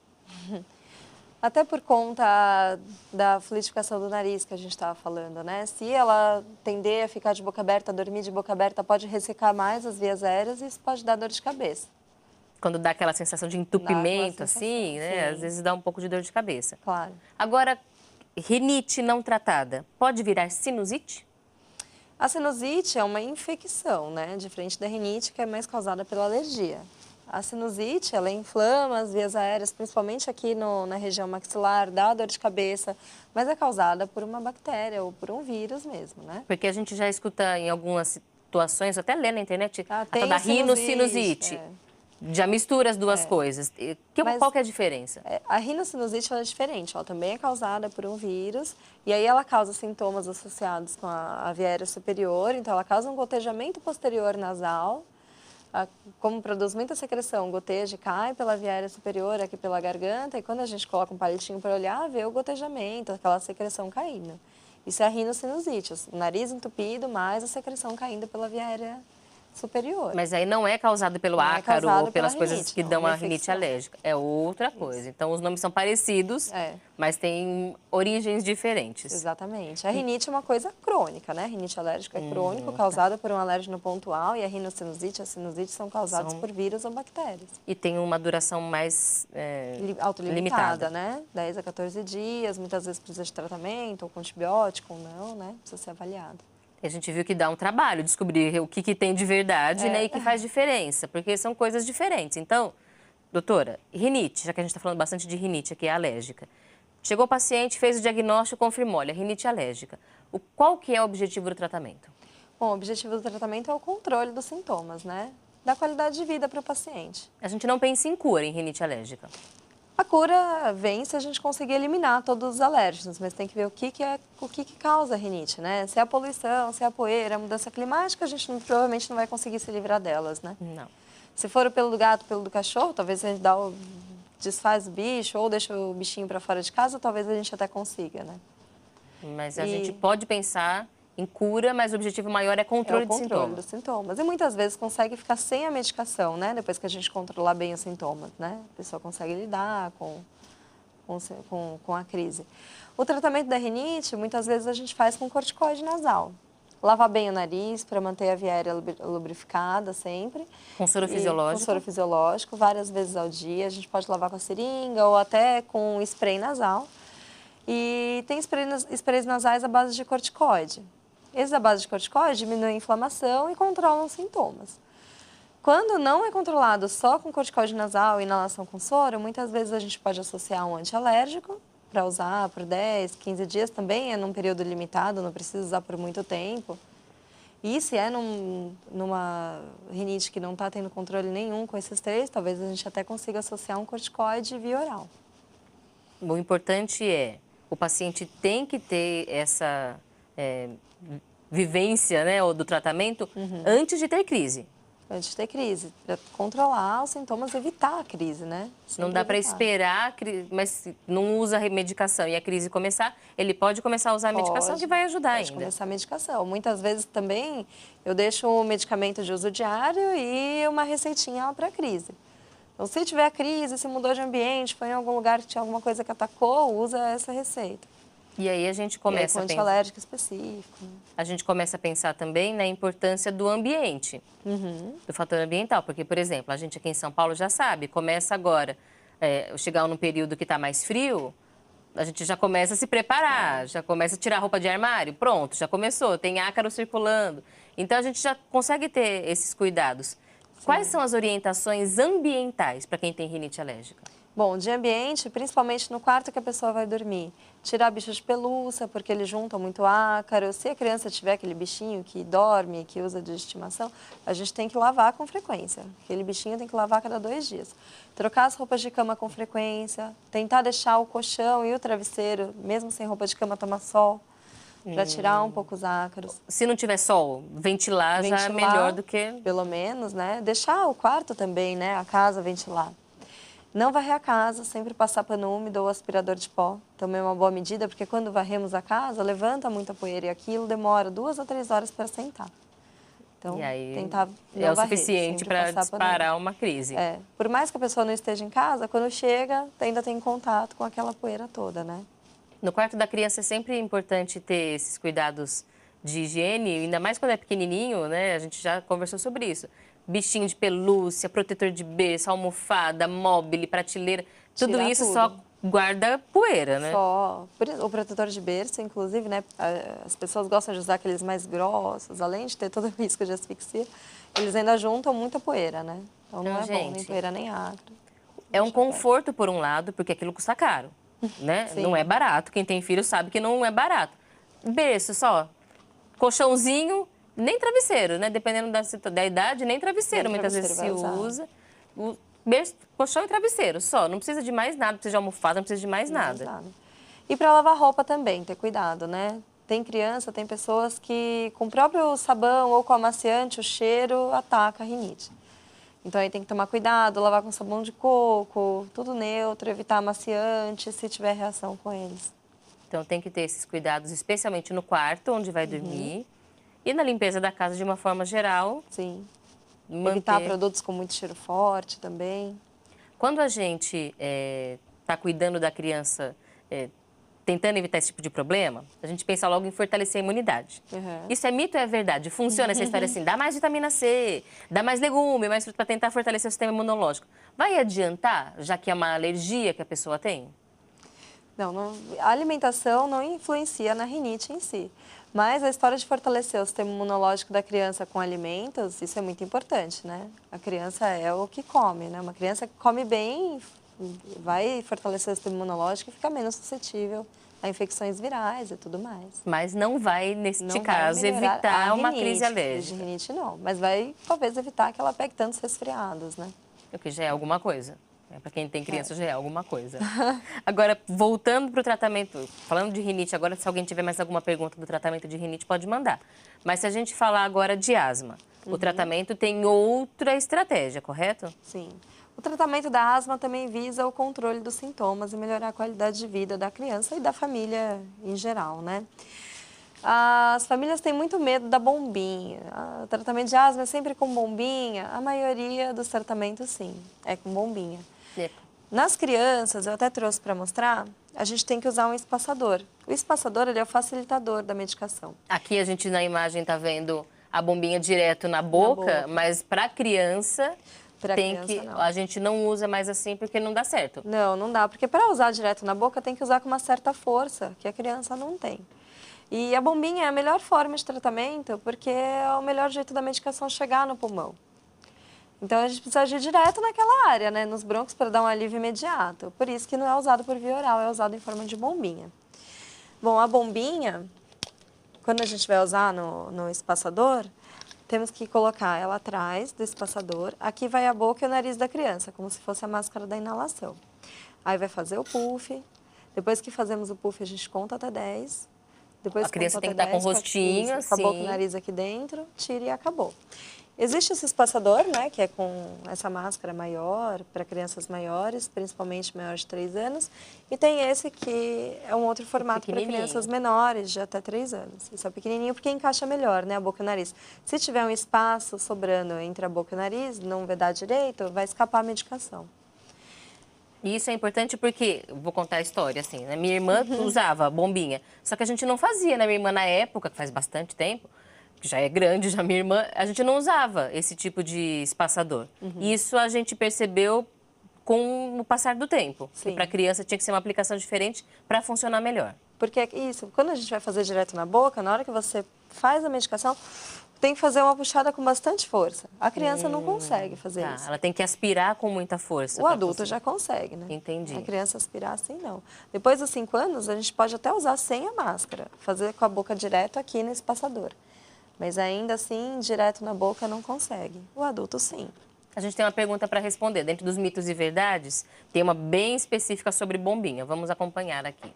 Até por conta da fluidificação do nariz que a gente estava falando, né? Se ela tender a ficar de boca aberta, dormir de boca aberta, pode ressecar mais as vias aéreas e isso pode dar dor de cabeça. Quando dá aquela sensação de entupimento, assim, né? Às vezes dá um pouco de dor de cabeça. Claro. Agora, rinite não tratada, pode virar sinusite? A sinusite é uma infecção, né? Diferente da rinite, que é mais causada pela alergia. A sinusite, ela inflama as vias aéreas, principalmente aqui na região maxilar, dá dor de cabeça, mas é causada por uma bactéria ou por um vírus mesmo, né? Porque a gente já escuta em algumas situações, até lê na internet, a tal da rinocinusite. rinocinusite. Já mistura as duas coisas. Qual que é a diferença? A rinocinusite ela é diferente, ela também é causada por um vírus e aí ela causa sintomas associados com a via aérea superior, então ela causa um gotejamento posterior nasal, como produz muita secreção, goteja e cai pela via aérea superior, aqui pela garganta, e quando a gente coloca um palitinho para olhar, vê o gotejamento, aquela secreção caindo. Isso é a rinocinusite, o nariz entupido mais a secreção caindo pela via aérea superior. Mas aí não é causado pelo ácaro ou pelas coisas que dão a rinite alérgica. É outra coisa. Então, os nomes são parecidos, mas têm origens diferentes. Exatamente. A rinite é uma coisa crônica, né? A rinite alérgica é crônico, causada por um alérgeno pontual, e a rinocinusite e a sinusite são causados por vírus ou bactérias. E tem uma duração mais autolimitada, né? 10 a 14 dias, muitas vezes precisa de tratamento, ou com antibiótico, ou não, né? Precisa ser avaliado. A gente viu que dá um trabalho descobrir o que tem de verdade, né, e que faz diferença, porque são coisas diferentes. Então, doutora, rinite, já que a gente está falando bastante de rinite aqui, é alérgica. Chegou o paciente, fez o diagnóstico, confirmou, olha, rinite alérgica. Qual que é o objetivo do tratamento? Bom, o objetivo do tratamento é o controle dos sintomas, né? Da qualidade de vida para o paciente. A gente não pensa em cura em rinite alérgica. A cura vem se a gente conseguir eliminar todos os alérgenos, mas tem que ver o que causa a rinite, né? Se é a poluição, se é a poeira, a mudança climática, a gente provavelmente não vai conseguir se livrar delas, né? Não. Se for pelo do gato, pelo do cachorro, talvez a gente desfaz o bicho ou deixa o bichinho para fora de casa, talvez a gente até consiga, né? Mas a gente pode pensar em cura, mas o objetivo maior é controle de sintomas. Controle dos sintomas. E muitas vezes consegue ficar sem a medicação, né? Depois que a gente controlar bem os sintomas, né? A pessoa consegue lidar com a crise. O tratamento da rinite, muitas vezes a gente faz com corticoide nasal. Lavar bem o nariz para manter a via aérea lubrificada sempre. Com soro fisiológico? Com soro fisiológico, várias vezes ao dia. A gente pode lavar com a seringa ou até com spray nasal. E tem sprays nasais à base de corticoide. Esses à base de corticoide diminuem a inflamação e controlam os sintomas. Quando não é controlado só com corticoide nasal e inalação com soro, muitas vezes a gente pode associar um antialérgico para usar por 10, 15 dias, também é num período limitado, não precisa usar por muito tempo. E se é numa rinite que não está tendo controle nenhum com esses 3, talvez a gente até consiga associar um corticoide via oral. O importante é o paciente tem que ter essa vivência, né, do tratamento antes de ter crise. Antes de ter crise, para controlar os sintomas, evitar a crise, né? Não dá para esperar, mas se não usa medicação e a crise começar, ele pode começar a usar a medicação que vai ajudar Pode ainda. começar a medicação. Muitas vezes também eu deixo um medicamento de uso diário e uma receitinha para crise. Então, se tiver crise, se mudou de ambiente, foi em algum lugar que tinha alguma coisa que atacou, usa essa receita. E aí a gente começa com antialérgico específico. A gente começa a pensar também na importância do ambiente, do fator ambiental. Porque, por exemplo, a gente aqui em São Paulo já sabe, começa agora, chegar num período que está mais frio, a gente já começa a se preparar, já começa a tirar a roupa de armário, pronto, já começou, tem ácaro circulando. Então, a gente já consegue ter esses cuidados. Sim. Quais são as orientações ambientais para quem tem rinite alérgica? Bom, de ambiente, principalmente no quarto que a pessoa vai dormir. Tirar bichos de pelúcia, porque eles juntam muito ácaro. Se a criança tiver aquele bichinho que dorme, que usa de estimação, a gente tem que lavar com frequência. Aquele bichinho tem que lavar a cada 2 dias. Trocar as roupas de cama com frequência. Tentar deixar o colchão e o travesseiro, mesmo sem roupa de cama, tomar sol. Para tirar um pouco os ácaros. Se não tiver sol, ventilar já é melhor do que... Pelo menos, né? Deixar o quarto também, né? A casa ventilar. Não varrer a casa, sempre passar pano úmido ou aspirador de pó. Também é uma boa medida, porque quando varremos a casa, levanta muita poeira e aquilo demora 2 a 3 horas para sentar. Então, e aí, tentar não é o varrer, suficiente para disparar uma crise. Por mais que a pessoa não esteja em casa, quando chega, ainda tem contato com aquela poeira toda, né? No quarto da criança é sempre importante ter esses cuidados de higiene, ainda mais quando é pequenininho, né? A gente já conversou sobre isso. Bichinho de pelúcia, protetor de berço, almofada, móbile, prateleira, tudo isso só guarda poeira, né? Só. O protetor de berço, inclusive, né? As pessoas gostam de usar aqueles mais grossos, além de ter todo o risco de asfixia, eles ainda juntam muita poeira, né? Então não é bom, nem poeira, nem ácaro. É um conforto, por um lado, porque aquilo custa caro, né? Não é barato. Quem tem filho sabe que não é barato. Berço só, colchãozinho, nem travesseiro, né? Dependendo da idade, nem travesseiro muitas vezes se usa. O berço, colchão e travesseiro só. Não precisa de mais nada, não precisa de almofada, não precisa de mais nada. E para lavar roupa também, ter cuidado, né? Tem criança, tem pessoas que com o próprio sabão ou com amaciante, o cheiro ataca a rinite. Então aí tem que tomar cuidado, lavar com sabão de coco, tudo neutro, evitar amaciante se tiver reação com eles. Então tem que ter esses cuidados, especialmente no quarto, onde vai dormir. E na limpeza da casa de uma forma geral. Sim. Evitar produtos com muito cheiro forte também. Quando a gente está cuidando da criança, tentando evitar esse tipo de problema, a gente pensa logo em fortalecer a imunidade. Isso é mito ou é verdade? Funciona essa história assim, dá mais vitamina C, dá mais legume, mais fruta para tentar fortalecer o sistema imunológico. Vai adiantar, já que é uma alergia que a pessoa tem? Não, a alimentação não influencia na rinite em si. Mas a história de fortalecer o sistema imunológico da criança com alimentos, isso é muito importante, né? A criança é o que come, né? Uma criança que come bem vai fortalecer o sistema imunológico e fica menos suscetível a infecções virais e tudo mais. Mas não vai, neste caso, evitar uma crise alérgica. De rinite não, mas vai talvez evitar que ela pegue tantos resfriados, né? O que já é alguma coisa. Para quem tem criança já é alguma coisa. Agora, voltando para o tratamento, falando de rinite, agora se alguém tiver mais alguma pergunta do tratamento de rinite, pode mandar. Mas se a gente falar agora de asma, o tratamento tem outra estratégia, correto? Sim. O tratamento da asma também visa o controle dos sintomas e melhorar a qualidade de vida da criança e da família em geral, né? As famílias têm muito medo da bombinha. O tratamento de asma é sempre com bombinha. A maioria dos tratamentos, sim, é com bombinha. Nas crianças, eu até trouxe para mostrar, a gente tem que usar um espaçador. O espaçador, ele é o facilitador da medicação. Aqui a gente na imagem está vendo a bombinha direto na boca, mas para a criança... A gente não usa mais assim porque não dá certo. Não dá, porque para usar direto na boca tem que usar com uma certa força, que a criança não tem. E a bombinha é a melhor forma de tratamento porque é o melhor jeito da medicação chegar no pulmão. Então a gente precisa agir direto naquela área, né, nos brônquios para dar um alívio imediato. Por isso que não é usado por via oral, é usado em forma de bombinha. Bom, a bombinha, quando a gente vai usar no espaçador, temos que colocar ela atrás do espaçador. Aqui vai a boca e o nariz da criança, como se fosse a máscara da inalação. Aí vai fazer o puff. Depois que fazemos o puff, a gente conta até 10. Depois A criança conta tem que até estar com o 10, rostinho, isso, acabou com o assim. nariz aqui dentro, tira e acabou. Existe esse espaçador, né, que é com essa máscara maior, para crianças maiores, principalmente maiores de 3 anos. E tem esse que é um outro formato para crianças menores, de até 3 anos. Isso é pequenininho porque encaixa melhor, né, a boca e o nariz. Se tiver um espaço sobrando entre a boca e o nariz, não vedar direito, vai escapar a medicação. E isso é importante porque, vou contar a história, assim, né? Minha irmã usava bombinha, só que a gente não fazia, né? Minha irmã na época, que faz bastante tempo, que já é grande, já minha irmã, a gente não usava esse tipo de espaçador. Isso a gente percebeu com o passar do tempo. Que para criança tinha que ser uma aplicação diferente para funcionar melhor. Porque isso, quando a gente vai fazer direto na boca, na hora que você faz a medicação, tem que fazer uma puxada com bastante força. A criança não consegue fazer isso. Ela tem que aspirar com muita força. O adulto já consegue, né? Entendi. A criança aspirar assim, não. Depois dos 5 anos, a gente pode até usar sem a máscara, fazer com a boca direto aqui nesse passador. Mas ainda assim, direto na boca não consegue. O adulto, sim. A gente tem uma pergunta para responder. Dentro dos mitos e verdades, tem uma bem específica sobre bombinha. Vamos acompanhar aqui.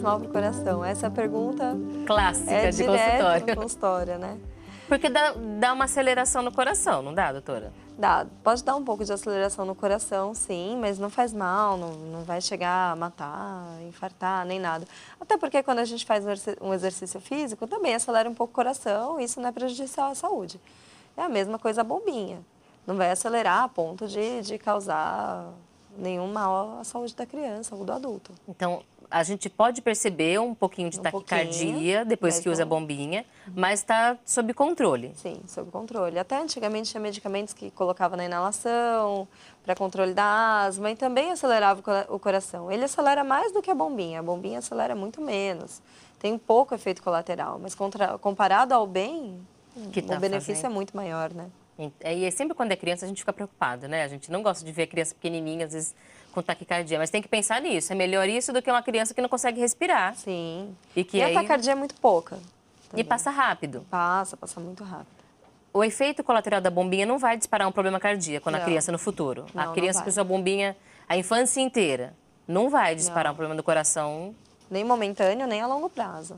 Mal pro coração. Essa pergunta clássica de consultório. Consultória, né? Porque dá uma aceleração no coração, não dá, doutora? Dá. Pode dar um pouco de aceleração no coração, sim, mas não faz mal, não vai chegar a matar, infartar, nem nada. Até porque quando a gente faz um exercício físico, também acelera um pouco o coração e isso não é prejudicial à saúde. É a mesma coisa a bombinha. Não vai acelerar a ponto de causar nenhum mal à saúde da criança ou do adulto. Então, a gente pode perceber um pouquinho de taquicardia depois que usa a bombinha, mas está sob controle. Sim, sob controle. Até antigamente tinha medicamentos que colocava na inalação para controle da asma e também acelerava o coração. Ele acelera mais do que a bombinha acelera muito menos. Tem pouco efeito colateral, mas comparado ao bem, o benefício é muito maior, né? E sempre quando é criança a gente fica preocupado, né? A gente não gosta de ver a criança pequenininha, às vezes com taquicardia, mas tem que pensar nisso. É melhor isso do que uma criança que não consegue respirar. Sim. E a taquicardia é muito pouca. Também. E passa rápido. Passa muito rápido. O efeito colateral da bombinha não vai disparar um problema cardíaco na criança no futuro. A criança que usa a bombinha a infância inteira não vai disparar um problema do coração. Nem momentâneo, nem a longo prazo.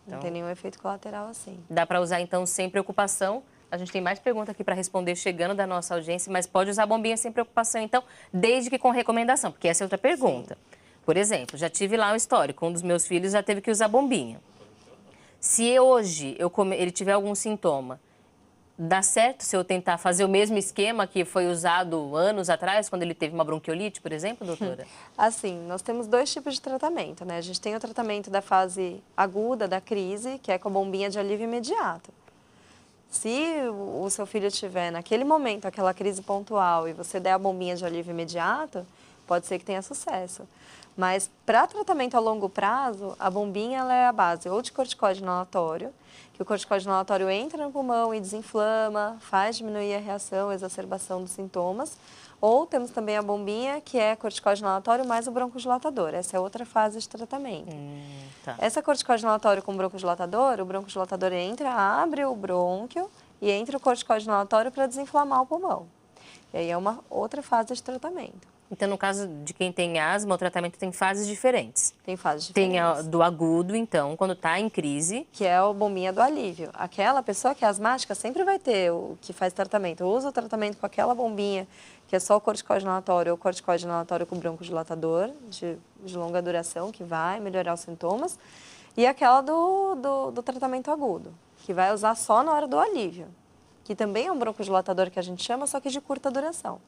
Então, não tem nenhum efeito colateral assim. Dá para usar, então, sem preocupação. A gente tem mais perguntas aqui para responder chegando da nossa audiência, mas pode usar a bombinha sem preocupação, então, desde que com recomendação, porque essa é outra pergunta. Sim. Por exemplo, já tive lá um histórico, um dos meus filhos já teve que usar bombinha. Se hoje ele tiver algum sintoma, dá certo se eu tentar fazer o mesmo esquema que foi usado anos atrás, quando ele teve uma bronquiolite, por exemplo, doutora? Assim, nós temos 2 tipos de tratamento, né? A gente tem o tratamento da fase aguda da crise, que é com a bombinha de alívio imediato. Se o seu filho tiver naquele momento aquela crise pontual e você der a bombinha de alívio imediato, pode ser que tenha sucesso. Mas para tratamento a longo prazo, a bombinha ela é a base ou de corticoide inalatório, que o corticoide inalatório entra no pulmão e desinflama, faz diminuir a reação, a exacerbação dos sintomas. Ou temos também a bombinha, que é corticoide inalatório mais o broncodilatador. Essa é outra fase de tratamento. Tá. Essa corticoide inalatório com broncodilatador, o broncodilatador entra, abre o brônquio e entra o corticoide inalatório para desinflamar o pulmão. E aí é uma outra fase de tratamento. Então, no caso de quem tem asma, o tratamento tem fases diferentes. Tem fases diferentes. Tem a do agudo, então, quando está em crise. Que é a bombinha do alívio. Aquela pessoa que é asmática sempre vai ter o que faz tratamento. Usa o tratamento com aquela bombinha, que é só o corticoide inalatório ou o corticoide inalatório com broncodilatador de longa duração, que vai melhorar os sintomas. E aquela do tratamento agudo, que vai usar só na hora do alívio. Que também é um broncodilatador que a gente chama, só que de curta duração.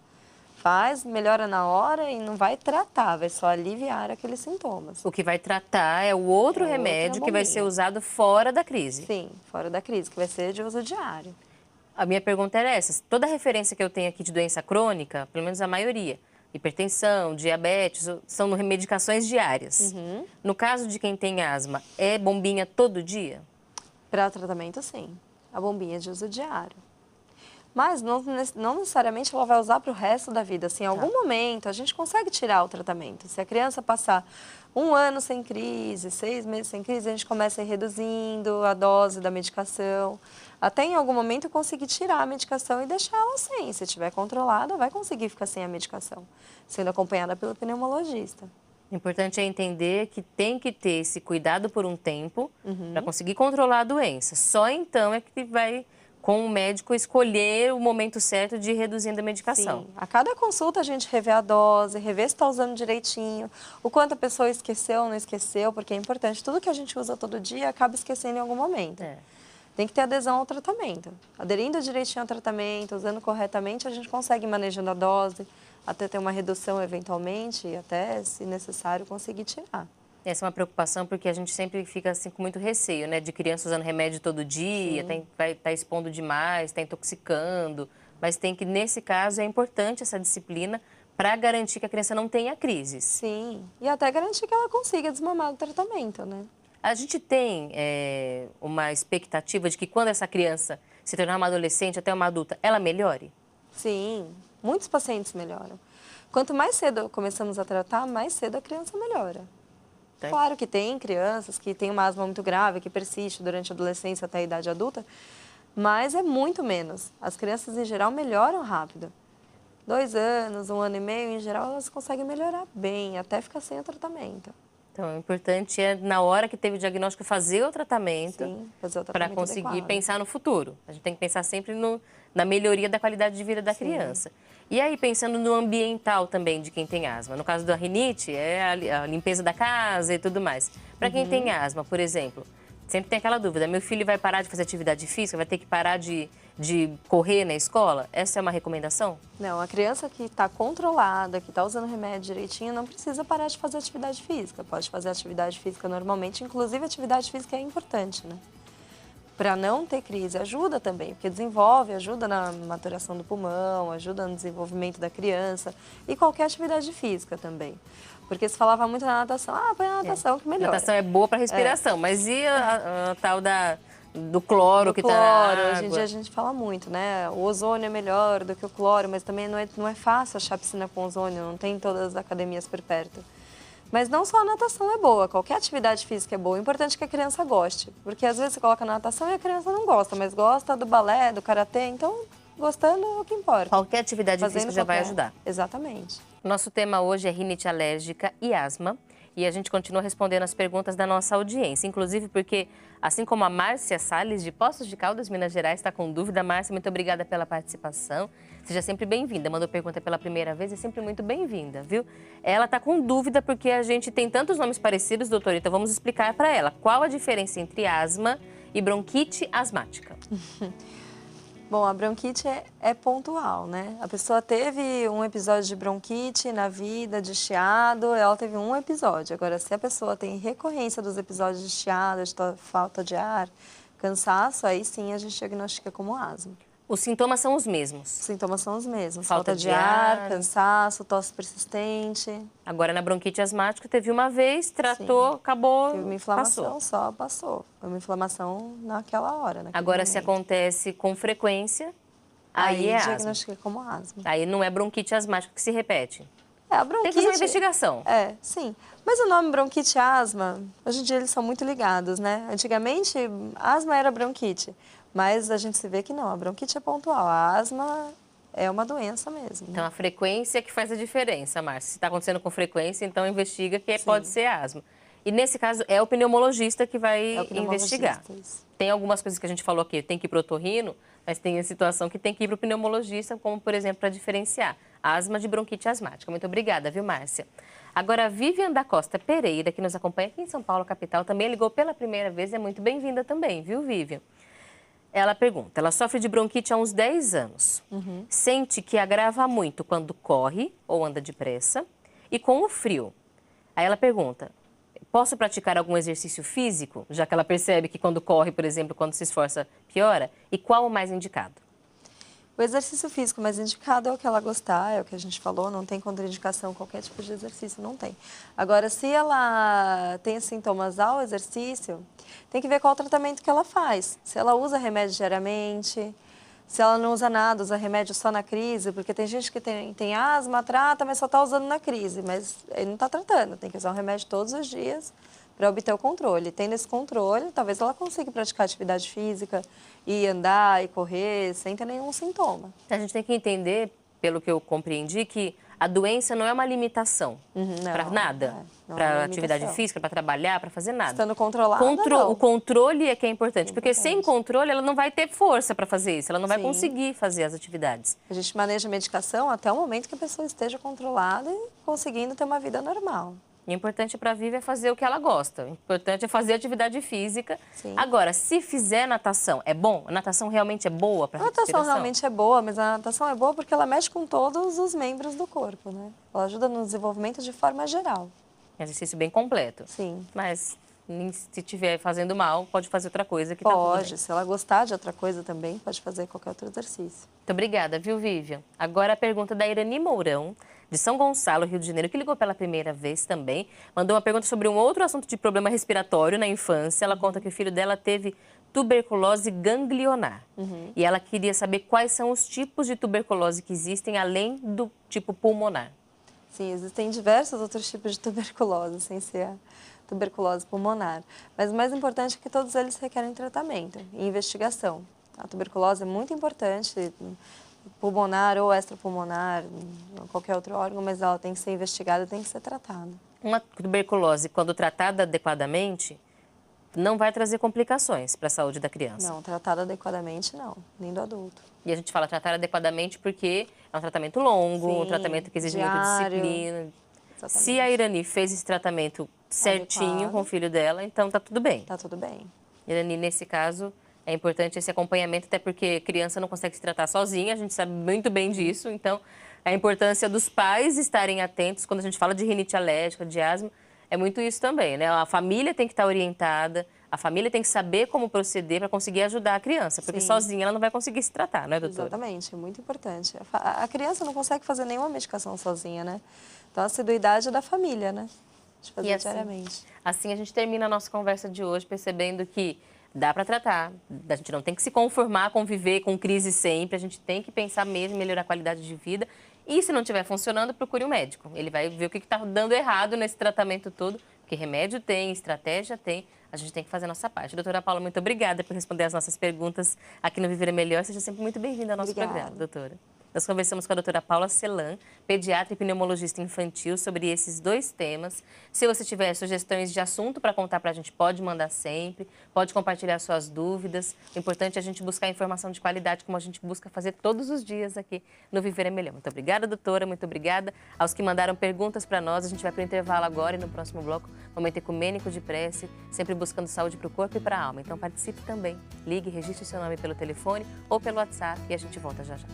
Faz, melhora na hora e não vai tratar, vai só aliviar aqueles sintomas. O que vai tratar é o outro remédio que vai ser usado fora da crise. Sim, fora da crise, que vai ser de uso diário. A minha pergunta era essa. Toda referência que eu tenho aqui de doença crônica, pelo menos a maioria, hipertensão, diabetes, são medicações diárias. No caso de quem tem asma, é bombinha todo dia? Para tratamento, sim. A bombinha é de uso diário. Mas não necessariamente ela vai usar para o resto da vida. Assim, em algum momento, a gente consegue tirar o tratamento. Se a criança passar 1 ano sem crise, 6 meses sem crise, a gente começa a ir reduzindo a dose da medicação. até em algum momento conseguir tirar a medicação e deixar ela sem. Se estiver controlada, vai conseguir ficar sem a medicação, sendo acompanhada pelo pneumologista. O importante é entender que tem que ter esse cuidado por um tempo para conseguir controlar a doença. Só então é que vai, com o médico, escolher o momento certo de ir reduzindo a medicação. Sim. A cada consulta a gente revê a dose, revê se está usando direitinho, o quanto a pessoa esqueceu ou não esqueceu, porque é importante. Tudo que a gente usa todo dia acaba esquecendo em algum momento. Tem que ter adesão ao tratamento. Aderindo direitinho ao tratamento, usando corretamente, a gente consegue ir manejando a dose, até ter uma redução eventualmente e até, se necessário, conseguir tirar. Essa é uma preocupação porque a gente sempre fica assim com muito receio, né? De criança usando remédio todo dia, vai estar expondo demais, está intoxicando. Mas tem que, nesse caso, é importante essa disciplina para garantir que a criança não tenha crises. Sim, e até garantir que ela consiga desmamar do tratamento, né? A gente tem uma expectativa de que quando essa criança se tornar uma adolescente, até uma adulta, ela melhore? Sim, muitos pacientes melhoram. Quanto mais cedo começamos a tratar, mais cedo a criança melhora. Claro que tem crianças que têm uma asma muito grave, que persiste durante a adolescência até a idade adulta, mas é muito menos. As crianças, em geral, melhoram rápido. 2 anos, 1 ano e meio, em geral, elas conseguem melhorar bem, até ficar sem o tratamento. Então, o importante é, na hora que teve o diagnóstico, fazer o tratamento, para conseguir adequado. pensar no futuro. A gente tem que pensar sempre na melhoria da qualidade de vida da criança. E aí, pensando no ambiental também de quem tem asma. No caso da rinite, é a limpeza da casa e tudo mais. Para quem tem asma, por exemplo, sempre tem aquela dúvida, meu filho vai parar de fazer atividade física, vai ter que parar de correr na escola? Essa é uma recomendação? Não, a criança que está controlada, que está usando remédio direitinho, não precisa parar de fazer atividade física. Pode fazer atividade física normalmente, inclusive atividade física é importante, né? Para não ter crise, ajuda também, porque desenvolve, ajuda na maturação do pulmão, ajuda no desenvolvimento da criança e qualquer atividade física também. Porque se falava muito na natação, põe na natação que melhora. A natação é boa para respiração, mas e a tal do cloro que está na água? Hoje em dia a gente fala muito, né? O ozônio é melhor do que o cloro, mas também não é fácil achar piscina com ozônio, não tem em todas as academias por perto. Mas não só a natação é boa, qualquer atividade física é boa. O importante é que a criança goste, porque às vezes você coloca na natação e a criança não gosta, mas gosta do balé, do karatê, então gostando é o que importa. Qualquer atividade física já vai ajudar. Exatamente. Nosso tema hoje é rinite alérgica e asma. E a gente continua respondendo as perguntas da nossa audiência, inclusive porque, assim como a Márcia Salles, de Poços de Caldas, Minas Gerais, está com dúvida. Márcia, muito obrigada pela participação. Seja sempre bem-vinda. Mandou pergunta pela primeira vez, é sempre muito bem-vinda, viu? Ela está com dúvida porque a gente tem tantos nomes parecidos, doutor, então vamos explicar para ela qual a diferença entre asma e bronquite asmática. Bom, a bronquite é pontual, né? A pessoa teve um episódio de bronquite na vida, de chiado, ela teve um episódio. Agora, se a pessoa tem recorrência dos episódios de chiado, de falta de ar, cansaço, aí sim a gente diagnostica como asma. Os sintomas são os mesmos? Os sintomas são os mesmos. Falta de ar, cansaço, tosse persistente. Agora, na bronquite asmática, teve uma vez, tratou, acabou, teve uma inflamação, só passou. Foi uma inflamação naquela hora. Agora, momento. se acontece com frequência, aí é asma. Diagnostica como asma. Aí não é bronquite asmática que se repete. A bronquite, tem que fazer uma investigação. Sim. Mas o nome bronquite e asma, hoje em dia eles são muito ligados, né? Antigamente, asma era bronquite. Mas a gente se vê que não, a bronquite é pontual, a asma é uma doença mesmo. Então, a frequência que faz a diferença, Márcia. Se está acontecendo com frequência, então investiga que pode ser asma. E nesse caso, é o pneumologista que vai investigar. Tem algumas coisas que a gente falou aqui, tem que ir para o otorrino, mas tem a situação que tem que ir para o pneumologista, como, por exemplo, para diferenciar asma de bronquite asmática. Muito obrigada, viu, Márcia? Agora, a Vivian da Costa Pereira, que nos acompanha aqui em São Paulo, capital, também ligou pela primeira vez, é muito bem-vinda também, viu, Vivian? Ela pergunta, ela sofre de bronquite há uns 10 anos. Sente que agrava muito quando corre ou anda depressa e com o frio. Aí ela pergunta, posso praticar algum exercício físico? Já que ela percebe que quando corre, por exemplo, quando se esforça, piora. E qual o mais indicado? O exercício físico mais indicado é o que ela gostar, é o que a gente falou, não tem contraindicação, qualquer tipo de exercício não tem. Agora, se ela tem sintomas ao exercício, tem que ver qual o tratamento que ela faz. Se ela usa remédio diariamente, se ela não usa nada, usa remédio só na crise, porque tem gente que tem asma, trata, mas só está usando na crise, mas ele não está tratando, tem que usar o remédio todos os dias para obter o controle. Tendo esse controle, talvez ela consiga praticar atividade física, e andar e correr sem ter nenhum sintoma. A gente tem que entender, pelo que eu compreendi, que a doença não é uma limitação para nada, para atividade física, para trabalhar, para fazer nada. Estando controlada, o controle é que é importante, porque sem controle ela não vai ter força para fazer isso, ela não vai conseguir fazer as atividades. A gente maneja a medicação até o momento que a pessoa esteja controlada e conseguindo ter uma vida normal. O importante para a Vivi é fazer o que ela gosta. O importante é fazer atividade física. Sim. Agora, se fizer natação, é bom? A natação realmente é boa para a respiração? A natação realmente é boa, mas a natação é boa porque ela mexe com todos os membros do corpo, né? Ela ajuda no desenvolvimento de forma geral. É um exercício bem completo. Sim. Mas se estiver fazendo mal, pode fazer outra coisa que Pode, se ela gostar de outra coisa também, pode fazer qualquer outro exercício. Muito obrigada, viu, Vivian? Agora a pergunta da Irani Mourão, de São Gonçalo, Rio de Janeiro, que ligou pela primeira vez também. Mandou uma pergunta sobre um outro assunto de problema respiratório na infância. Ela conta que o filho dela teve tuberculose ganglionar. E ela queria saber quais são os tipos de tuberculose que existem, além do tipo pulmonar. Sim, existem diversos outros tipos de tuberculose, sem ser a tuberculose pulmonar. Mas o mais importante é que todos eles requerem tratamento e investigação. A tuberculose é muito importante, pulmonar ou extrapulmonar, qualquer outro órgão, mas ela tem que ser investigada, tem que ser tratada. Uma tuberculose, quando tratada adequadamente, não vai trazer complicações para a saúde da criança. Não, tratada adequadamente não, nem do adulto. E a gente fala tratar adequadamente porque é um tratamento longo, um tratamento que exige muita disciplina. Exatamente. Se a Irani fez esse tratamento certinho com o filho dela, então tá tudo bem. Tá tudo bem. Irani, nesse caso, é importante esse acompanhamento, até porque a criança não consegue se tratar sozinha, a gente sabe muito bem disso. Então, a importância dos pais estarem atentos quando a gente fala de rinite alérgica, de asma, é muito isso também, né? A família tem que estar orientada, a família tem que saber como proceder para conseguir ajudar a criança, porque sozinha ela não vai conseguir se tratar, não é, doutora? Exatamente, é muito importante. A criança não consegue fazer nenhuma medicação sozinha, né? Então, a assiduidade é da família, né? De fazer diariamente. Assim a gente termina a nossa conversa de hoje percebendo que dá para tratar, a gente não tem que se conformar, conviver com crise sempre, a gente tem que pensar mesmo em melhorar a qualidade de vida. E se não estiver funcionando, procure um médico. Ele vai ver o que está dando errado nesse tratamento todo, porque remédio tem, estratégia tem, a gente tem que fazer a nossa parte. Doutora Paula, muito obrigada por responder as nossas perguntas aqui no Viver é Melhor. Seja sempre muito bem-vinda ao nosso programa, doutora. Nós conversamos com a doutora Paula Celan, pediatra e pneumologista infantil, sobre esses dois temas. Se você tiver sugestões de assunto para contar para a gente, pode mandar sempre, pode compartilhar suas dúvidas. O importante é a gente buscar informação de qualidade, como a gente busca fazer todos os dias aqui no Viver é Melhor. Muito obrigada, doutora, muito obrigada aos que mandaram perguntas para nós. A gente vai para o intervalo agora e no próximo bloco, momento ecumênico de prece, sempre buscando saúde para o corpo e para a alma. Então participe também. Ligue, registre seu nome pelo telefone ou pelo WhatsApp e a gente volta já já.